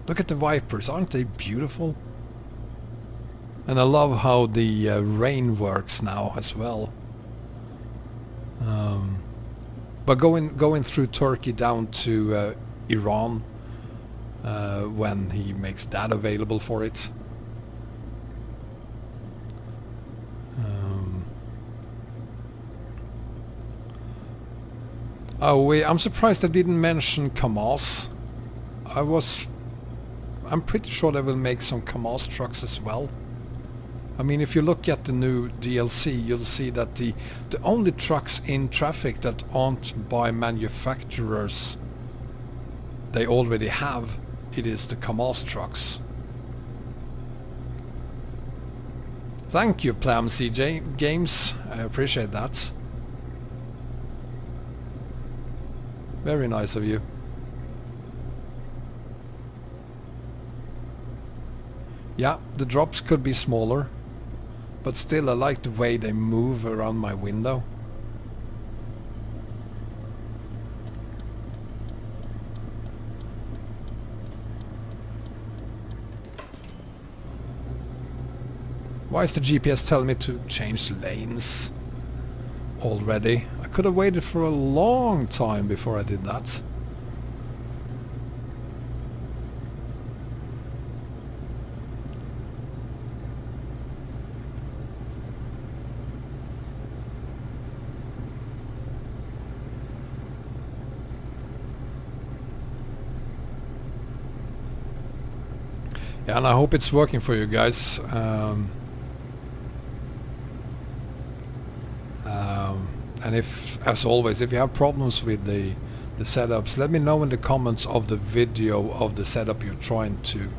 Look at the Vipers, aren't they beautiful? And I love how the rain works now as well. But going through Turkey down to Iran, when he makes that available for it. Oh wait, I'm surprised I didn't mention Cummins. I'm pretty sure they will make some Kamaz trucks as well. I mean, if you look at the new DLC, you'll see that the only trucks in traffic that aren't by manufacturers they already have, it is the Kamaz trucks. Thank you, Plam CJ Games. I appreciate that. Very nice of you. Yeah, the drops could be smaller, but still I like the way they move around my window. Why is the GPS telling me to change lanes already? I could have waited for a long time before I did that. Yeah, and I hope it's working for you guys. And if, as always, if you have problems with the setups, let me know in the comments of the video of the setup you're trying to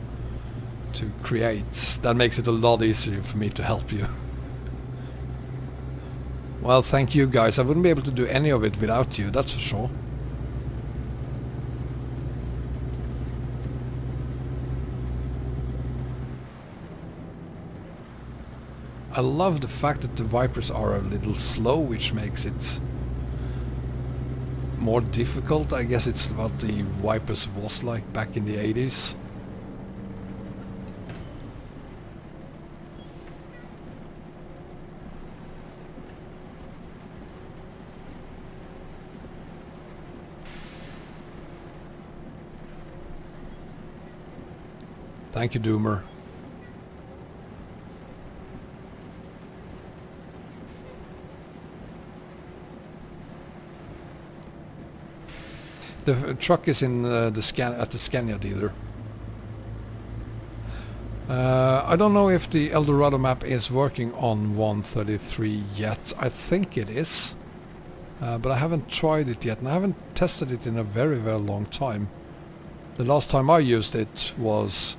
create. That makes it a lot easier for me to help you. Well, thank you guys. I wouldn't be able to do any of it without you, that's for sure. I love the fact that the Vipers are a little slow, which makes it more difficult. I guess it's what the Vipers was like back in the 80s. Thank you, Doomer. The truck is in at the Scania dealer. I don't know if the Eldorado map is working on 133 yet. I think it is, but I haven't tried it yet, and I haven't tested it in a very, very long time. The last time I used it was,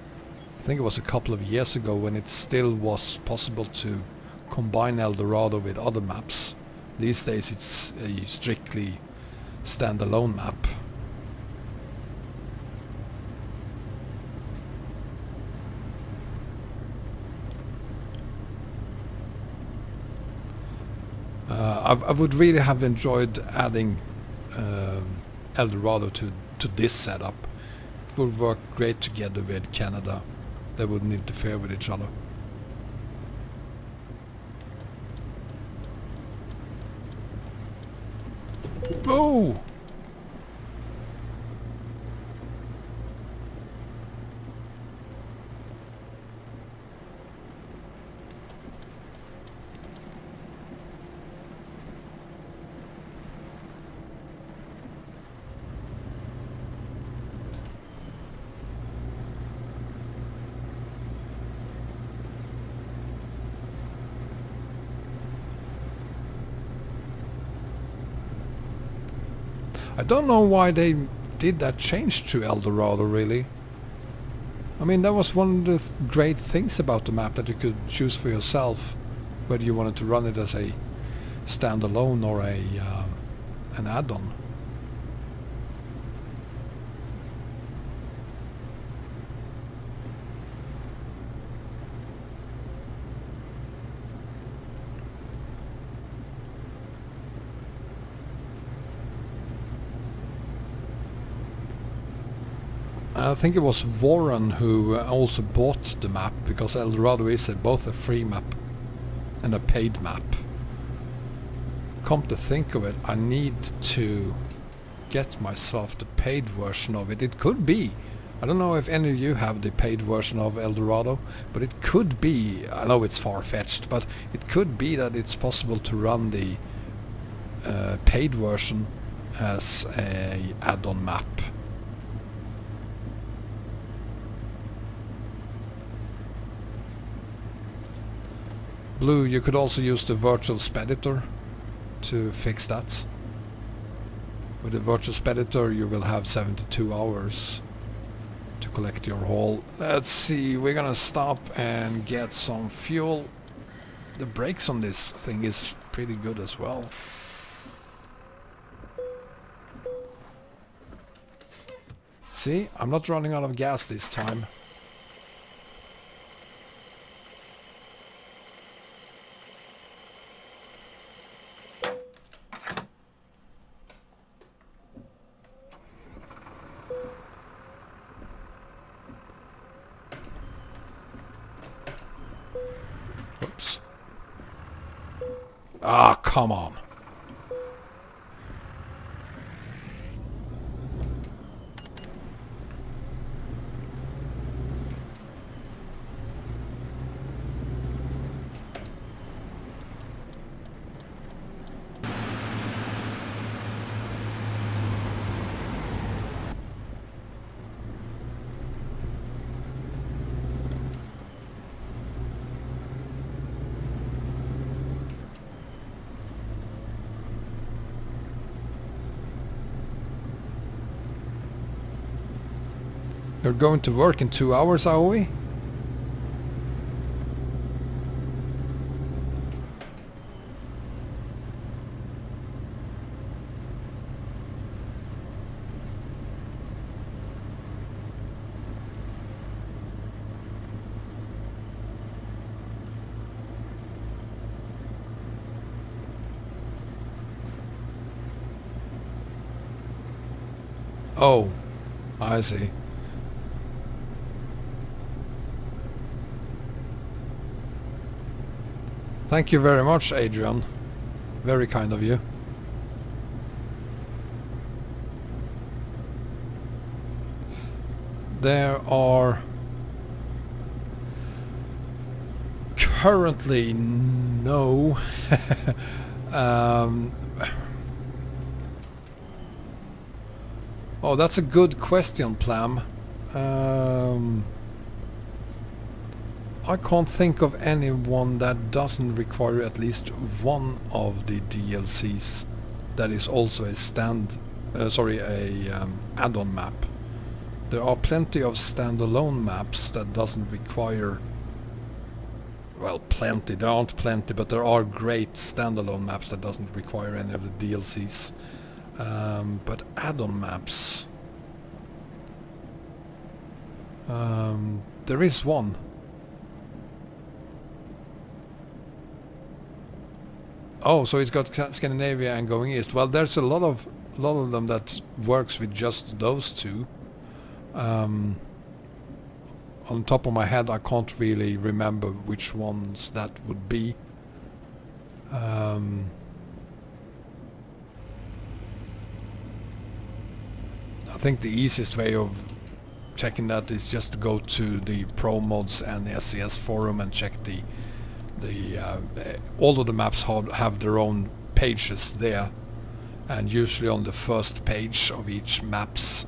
I think it was a couple of years ago, when it still was possible to combine Eldorado with other maps. These days it's a strictly standalone map. I would really have enjoyed adding Eldorado to this setup. It would work great together with Canada. They wouldn't interfere with each other. Oh! I don't know why they did that change to Eldorado, really. I mean, that was one of the great things about the map, that you could choose for yourself whether you wanted to run it as a standalone or an add-on. I think it was Warren who also bought the map, because Eldorado is both a free map and a paid map. Come to think of it, I need to get myself the paid version of it. It could be, I don't know if any of you have the paid version of Eldorado, but it could be, I know it's far-fetched, but it could be that it's possible to run the paid version as a add-on map. Blue, you could also use the virtual speditor to fix that. With the virtual speditor you will have 72 hours to collect your haul. Let's see, we're gonna stop and get some fuel. The brakes on this thing is pretty good as well. See, I'm not running out of gas this time. Oops. Ah, come on. You're going to work in 2 hours, are we? Oh, I see. Thank you very much, Adrian. Very kind of you. There are currently no oh, that's a good question, Plam. I can't think of anyone that doesn't require at least one of the DLCs that is also a add-on map. There are plenty of standalone maps that doesn't require, well, plenty, there aren't plenty, but there are great standalone maps that doesn't require any of the DLCs. But add-on maps, there is one. Oh, so it's got Scandinavia and going east. Well, there's a lot of them that works with just those two. On top of my head, I can't really remember which ones that would be. I think the easiest way of checking that is just to go to the Pro Mods and the SCS forum and check all of the maps have their own pages there, and usually on the first page of each maps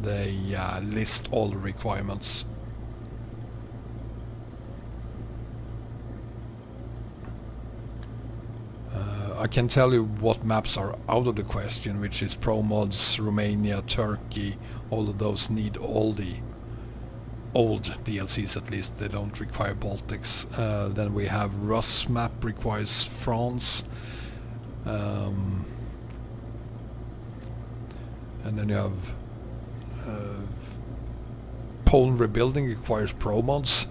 they list all the requirements. I can tell you what maps are out of the question, which is Pro Mods, Romania, Turkey. All of those need all the old DLCs, at least. They don't require Baltics. Then we have Russ map requires France, and then you have Poland rebuilding requires Pro Mods.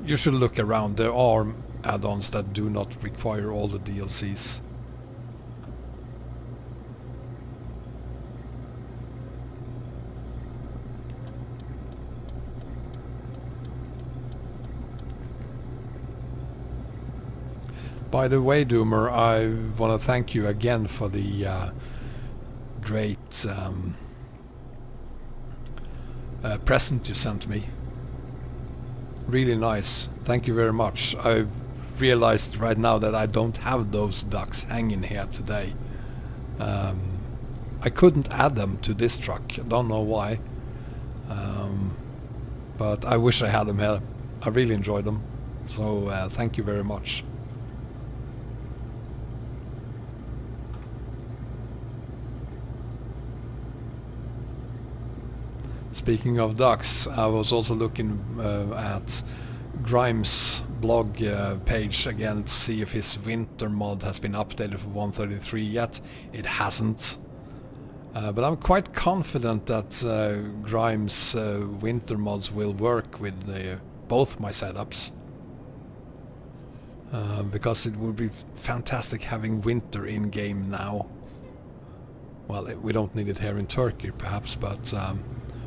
You should look around. There are add-ons that do not require all the DLCs. By the way, Doomer, I want to thank you again for the great present you sent me. Really nice. Thank you very much. I realized right now that I don't have those ducks hanging here today. I couldn't add them to this truck. I don't know why. But I wish I had them here. I really enjoyed them. So thank you very much. Speaking of ducks, I was also looking at Grimes' blog page again to see if his winter mod has been updated for 1.33 yet. It hasn't. But I'm quite confident that Grimes' winter mods will work with both my setups. Because it would be fantastic having winter in game now. Well, we don't need it here in Turkey perhaps, but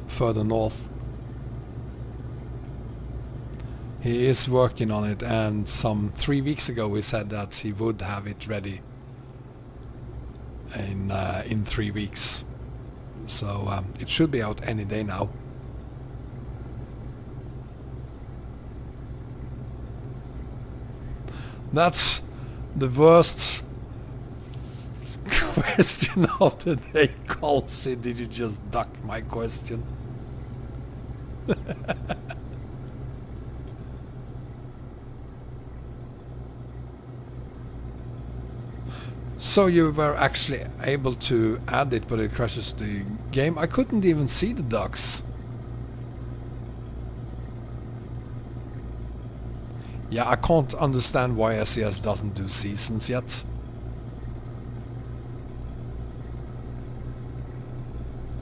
further north. He is working on it, and some 3 weeks ago he said that he would have it ready in 3 weeks. So it should be out any day now. That's the worst question of the day, Colsey. Did you just duck my question? So you were actually able to add it, but it crashes the game. I couldn't even see the ducks. Yeah, I can't understand why SES doesn't do seasons yet.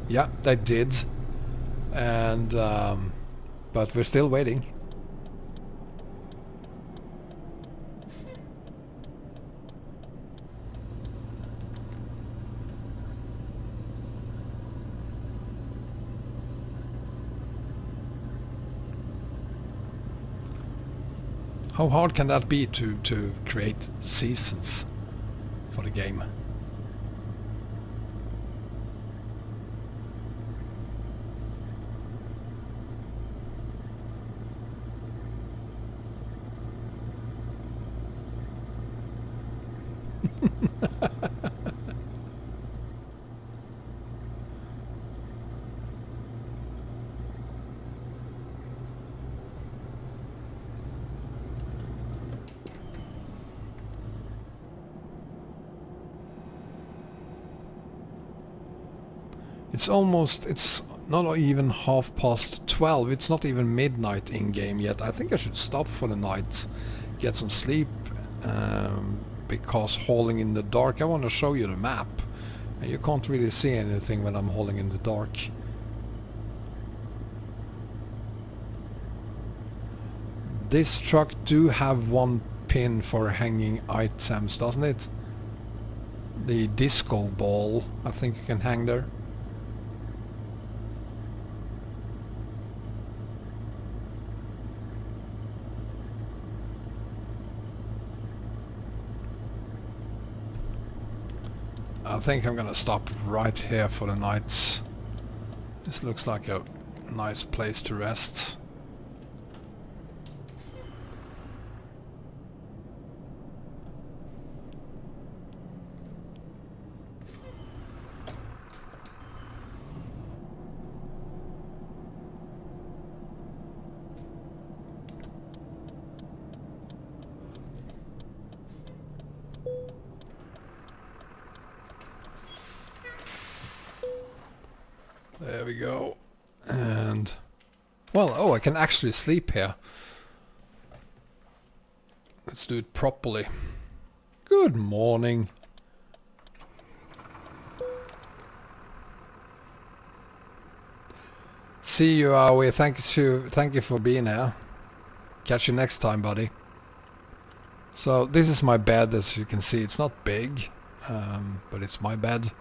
Yeah, they did, and but we're still waiting. How hard can that be to create seasons for the game? It's not even 12:30. It's not even midnight in game yet. I think I should stop for the night, get some sleep, because hauling in the dark, I want to show you the map, and you can't really see anything when I'm hauling in the dark. This truck do have one pin for hanging items, doesn't it? The disco ball, I think you can hang there. I think I'm gonna stop right here for the night. This looks like a nice place to rest. There we go. And well, oh, I can actually sleep here. Let's do it properly. Good morning. See you, Aoi. Thank you for being here. Catch you next time, buddy. So this is my bed, as you can see. It's not big, but it's my bed.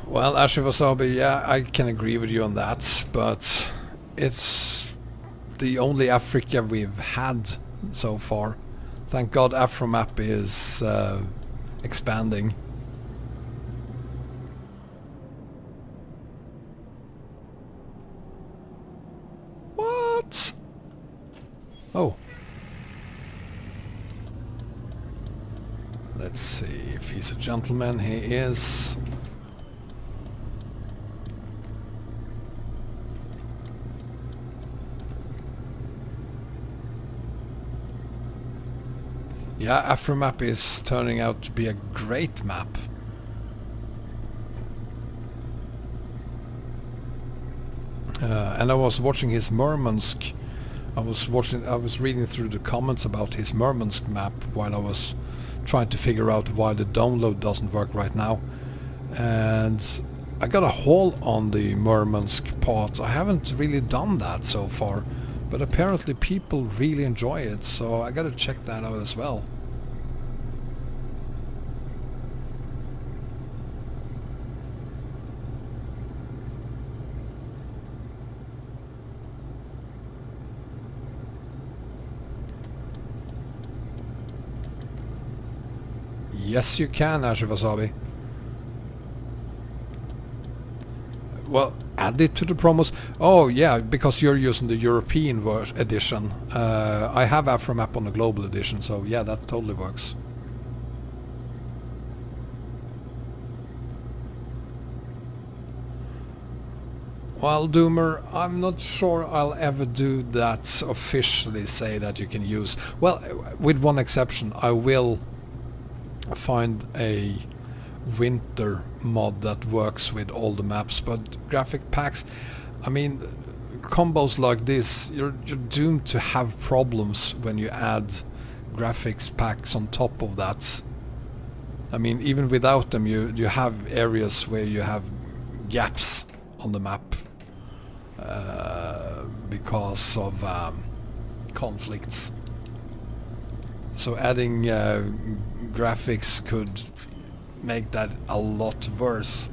Well, Asher Wasabi, yeah, I can agree with you on that, but it's the only Africa we've had so far. Thank God Afromap is expanding. What? Oh. Let's see if he's a gentleman. He is. Yeah, Afromap is turning out to be a great map. And I was watching his Murmansk. I was reading through the comments about his Murmansk map while I was trying to figure out why the download doesn't work right now. And I got a haul on the Murmansk part. I haven't really done that so far, but apparently people really enjoy it, so I gotta check that out as well. Yes, you can, Wasabi. Well, add it to the promos. Oh yeah, because you're using the European edition. I have Afromap on the global edition, so yeah, that totally works. Well, Doomer, I'm not sure I'll ever do that officially, say that you can use... Well, with one exception, I will find a winter mod that works with all the maps, but graphic packs, I mean, combos like this, you're doomed to have problems when you add graphics packs on top of that. I mean, even without them, you have areas where you have gaps on the map because of conflicts. So adding graphics could make that a lot worse.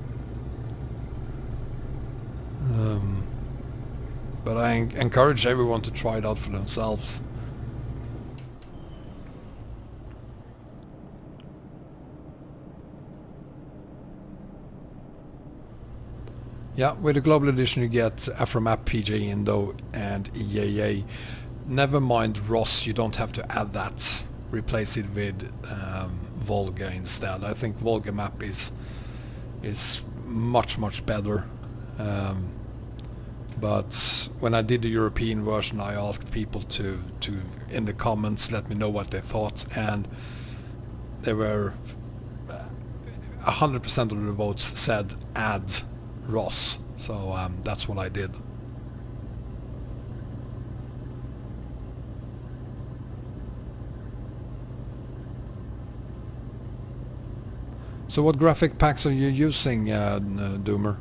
But I encourage everyone to try it out for themselves. Yeah, with the global edition you get Afromap, PJ Indo and EAA. Never mind ROS, you don't have to add that. Replace it with Volga instead. I think Volga map is much better. But when I did the European version, I asked people to in the comments let me know what they thought, and there were 100% of the votes said add ROS, so that's what I did. So what graphic packs are you using, Doomer?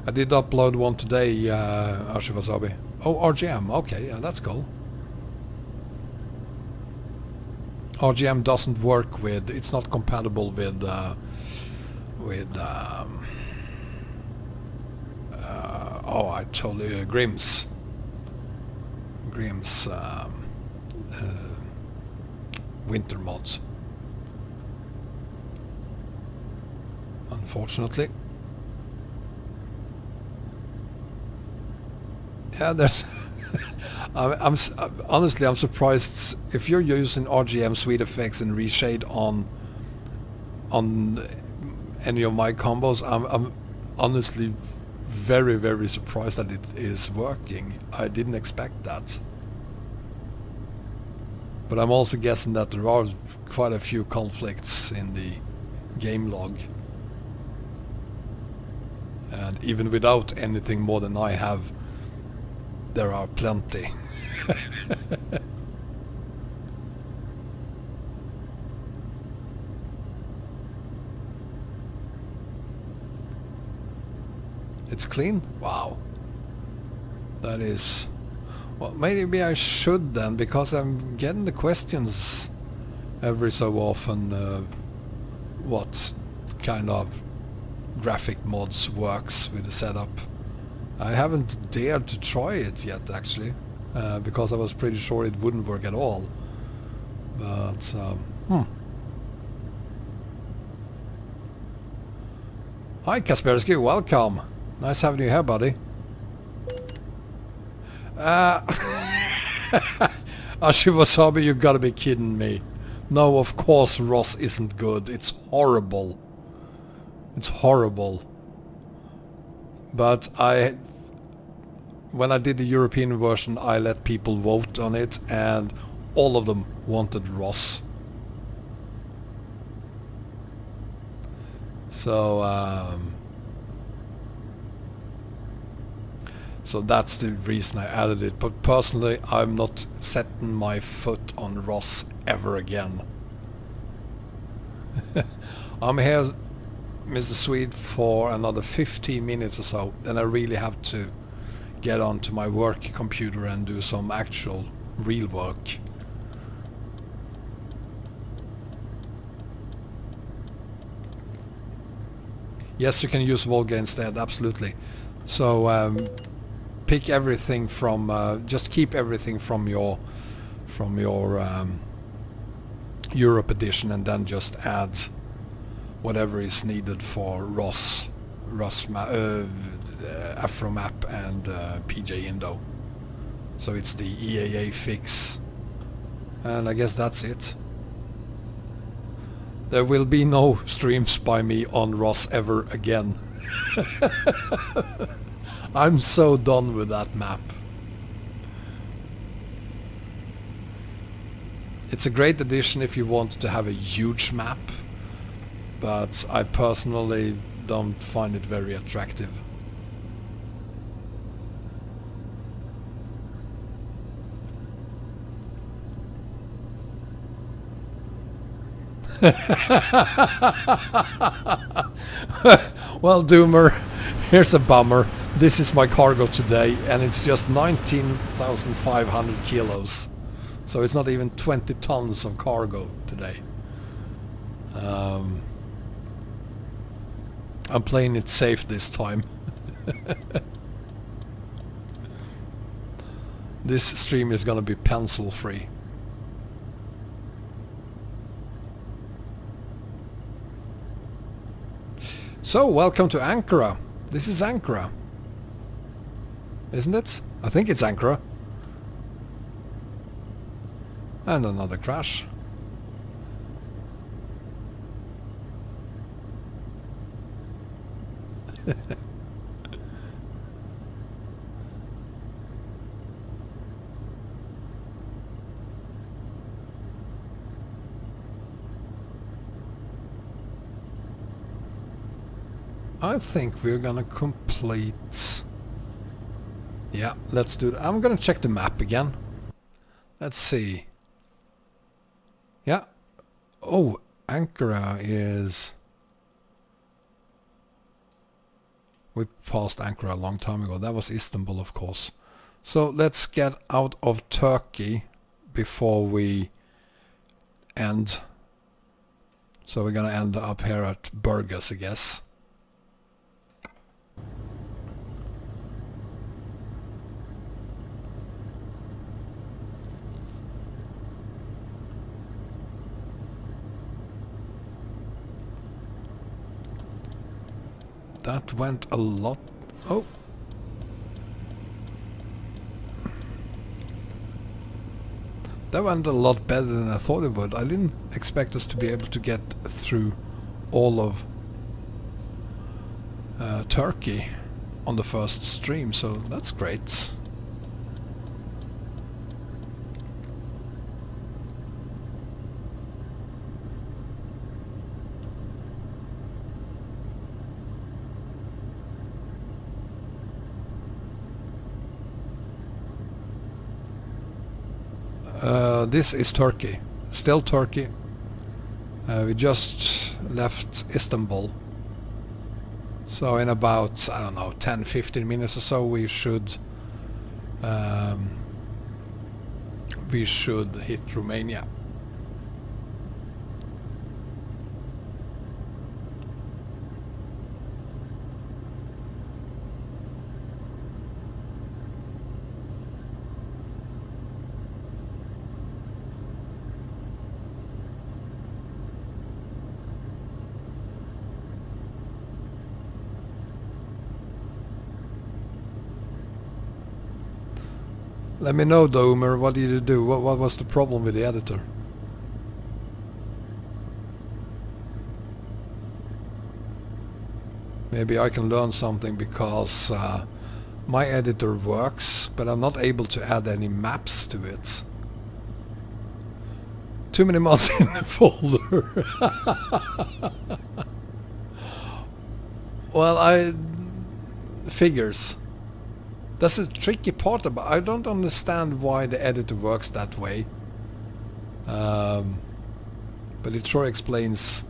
I did upload one today, Wasabi. Oh, RGM, okay, yeah, that's cool. RGM doesn't work with, it's not compatible with oh, I totally, Grimm's winter mods, unfortunately. Yeah, there's I'm honestly, I'm surprised if you're using RGM Sweet Effects and reshade on any of my combos. I'm honestly very surprised that it is working. I didn't expect that. But I'm also guessing that there are quite a few conflicts in the game log. And even without anything more than I have, there are plenty. It's clean? Wow. That is... Well, maybe I should then, because I'm getting the questions every so often, what kind of graphic mods works with the setup. I haven't dared to try it yet, actually, because I was pretty sure it wouldn't work at all. But, Hi Kaspersky, welcome! Nice having you here, buddy. Ashi Wasabi, you gotta be kidding me. No, of course Ross isn't good. It's horrible. It's horrible. But when I did the European version, I let people vote on it, and all of them wanted Ross. So that's the reason I added it. But personally, I'm not setting my foot on Ross ever again. I'm here, Mr. Swede, for another 15 minutes or so, and I really have to get onto my work computer and do some actual real work. Yes, you can use Volga instead, absolutely. So pick everything from, just keep everything from your Europe edition, and then just add whatever is needed for Afromap and PJ Indo. So it's the EAA fix, and I guess that's it. There will be no streams by me on Ross ever again. I'm so done with that map. It's a great addition if you want to have a huge map, but I personally don't find it very attractive. Well, Doomer, here's a bummer. This is my cargo today, and it's just 19,500 kilos. So it's not even 20 tons of cargo today. I'm playing it safe this time. This stream is gonna be pencil free. So, welcome to Ankara. This is Ankara, isn't it? I think it's Ankara. And another crash. I think we're gonna complete... Yeah, let's do that. I'm gonna check the map again. Let's see. Yeah. Oh, Ankara is... We passed Ankara a long time ago. That was Istanbul, of course. So let's get out of Turkey before we end. So we're gonna end up here at Burgas, I guess. That went a lot... Oh! That went a lot better than I thought it would. I didn't expect us to be able to get through all of Turkey on the first stream, so that's great. This is Turkey, still Turkey. We just left Istanbul, so in about, I don't know, 10-15 minutes or so we should we should hit Romania. Let me know, Domer, what did you do? What was the problem with the editor? Maybe I can learn something, because my editor works, but I'm not able to add any maps to it. Too many mods in the folder. Well, figures. That's the tricky part about. I don't understand why the editor works that way. But it sure explains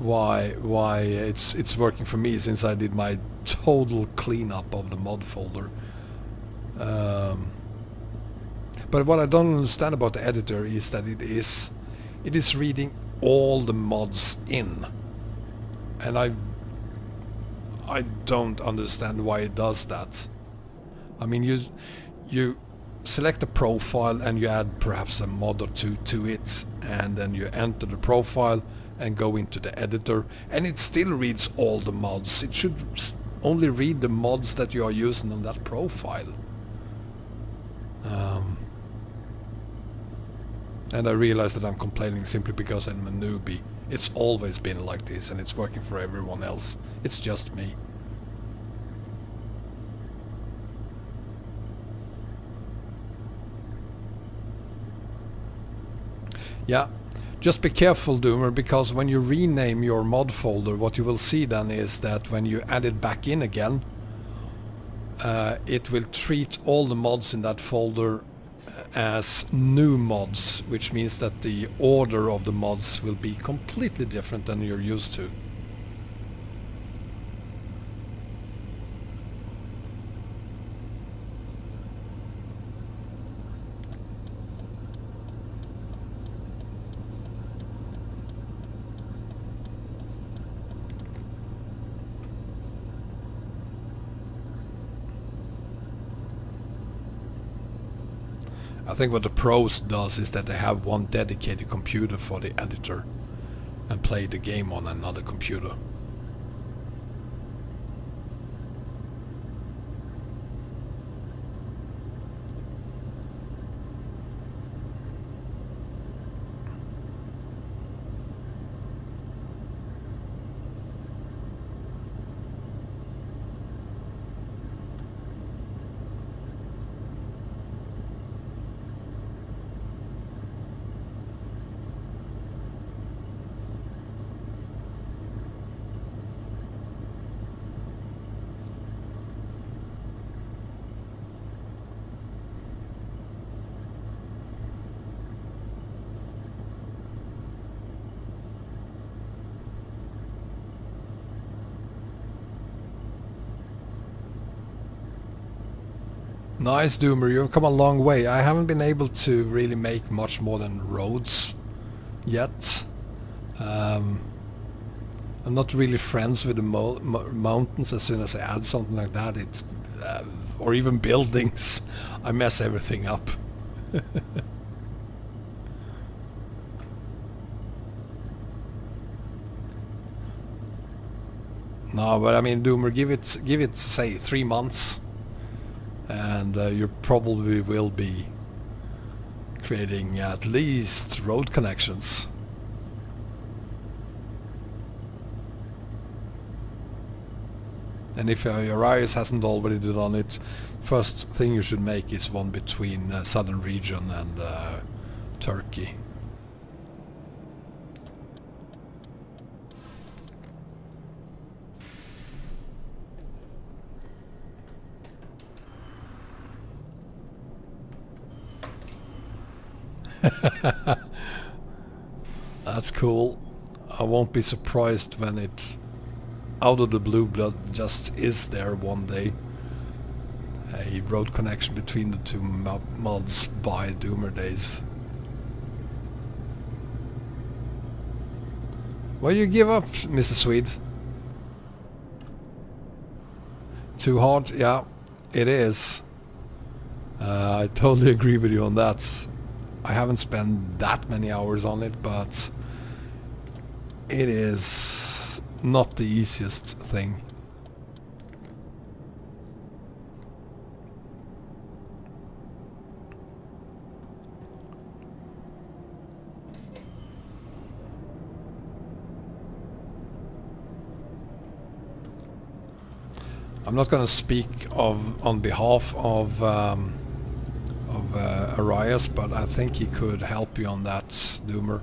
why it's working for me, since I did my total cleanup of the mod folder. But what I don't understand about the editor is that it is reading all the mods in, and I don't understand why it does that. I mean, you select a profile and you add perhaps a mod or two to it, and then you enter the profile and go into the editor, and it still reads all the mods. It should only read the mods that you are using on that profile. And I realize that I'm complaining simply because I'm a newbie. It's always been like this, and it's working for everyone else. It's just me. Yeah, just be careful, Doomer, because when you rename your mod folder, what you will see then is that when you add it back in again, it will treat all the mods in that folder as new mods, which means that the order of the mods will be completely different than you're used to. I think what the pros does is that they have one dedicated computer for the editor and play the game on another computer. Nice, Doomer, you've come a long way. I haven't been able to really make much more than roads yet. I'm not really friends with the mountains. As soon as I add something like that, it's or even buildings, I mess everything up. No, but I mean, Doomer, give it say 3 months. And you probably will be creating at least road connections. And if your iOS hasn't already done it, first thing you should make is one between southern region and Turkey. That's cool. I won't be surprised when it out of the blue just is there one day. a road connection between the two mods by Doomer days. Well, you give up, Mr. Swede. Too hard? Yeah, it is. I totally agree with you on that. I haven't spent that many hours on it, but it is not the easiest thing. I'm not going to speak on behalf of Arias, but I think he could help you on that, Doomer.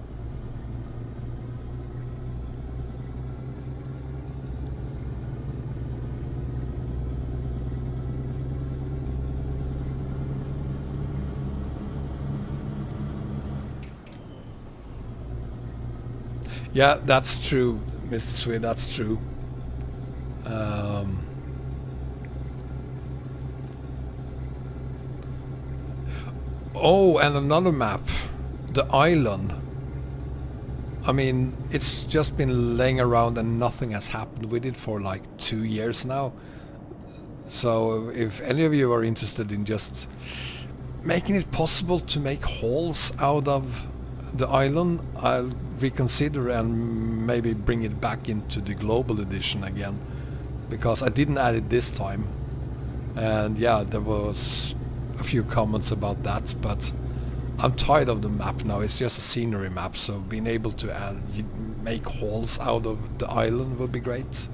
Yeah, that's true, Mr. Swede, that's true. Oh, and another map, the island. I mean, it's just been laying around and nothing has happened with it for like 2 years now. So if any of you are interested in just making it possible to make hauls out of the island, I'll reconsider and maybe bring it back into the global edition again, because I didn't add it this time. And yeah, there was a few comments about that, but I'm tired of the map now. It's just a scenery map, so being able to make hauls out of the island would be great.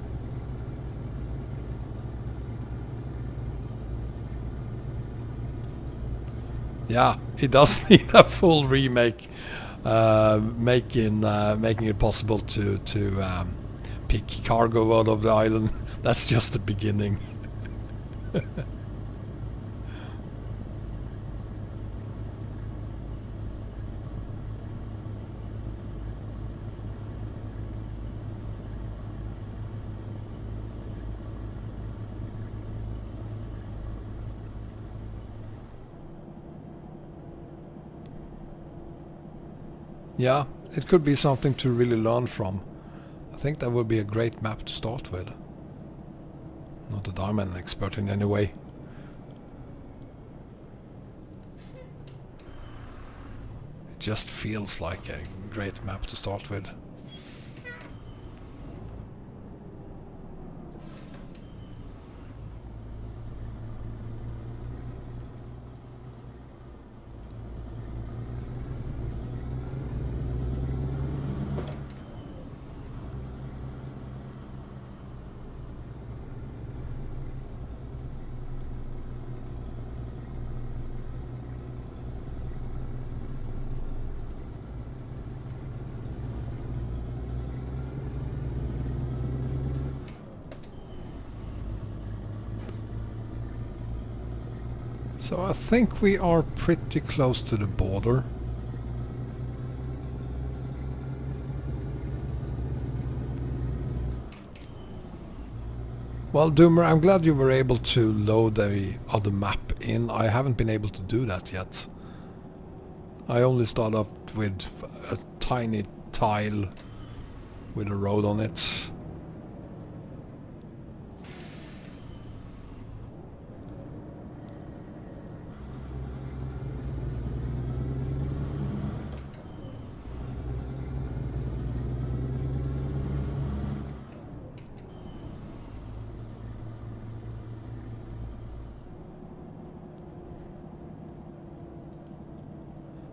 Yeah, it does need a full remake, making it possible to pick cargo out of the island. That's just the beginning. Yeah, it could be something to really learn from. I think that would be a great map to start with. Not that I'm an expert in any way. It just feels like a great map to start with. So I think we are pretty close to the border. Well, Doomer, I'm glad you were able to load the other map in. I haven't been able to do that yet. I only start up with a tiny tile with a road on it.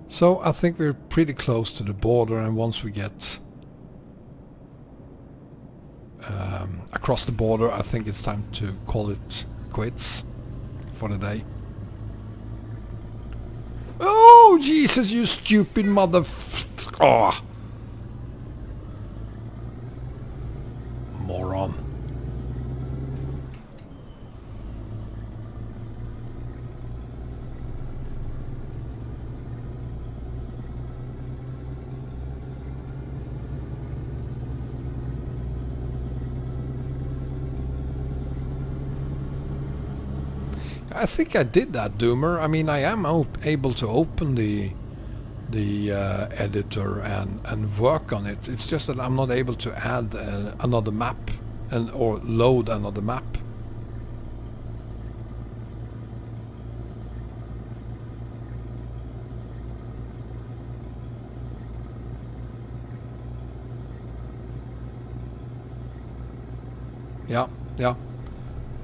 So I think we're pretty close to the border, and once we get across the border, I think it's time to call it quits for the day. Oh Jesus, you stupid oh. Moron. I think I did that, Doomer. I mean, I am able to open the editor and work on it. It's just that I'm not able to add another map or load another map. Yeah.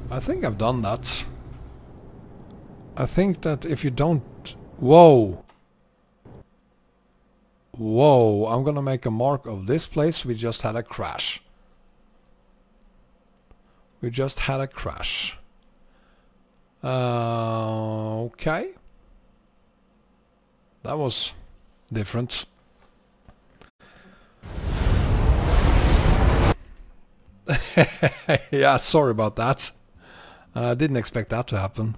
I think I've done that. I think that if you don't... Whoa! Whoa, I'm gonna make a mark of this place. We just had a crash. We just had a crash. Okay. That was different. Yeah, sorry about that. I didn't expect that to happen.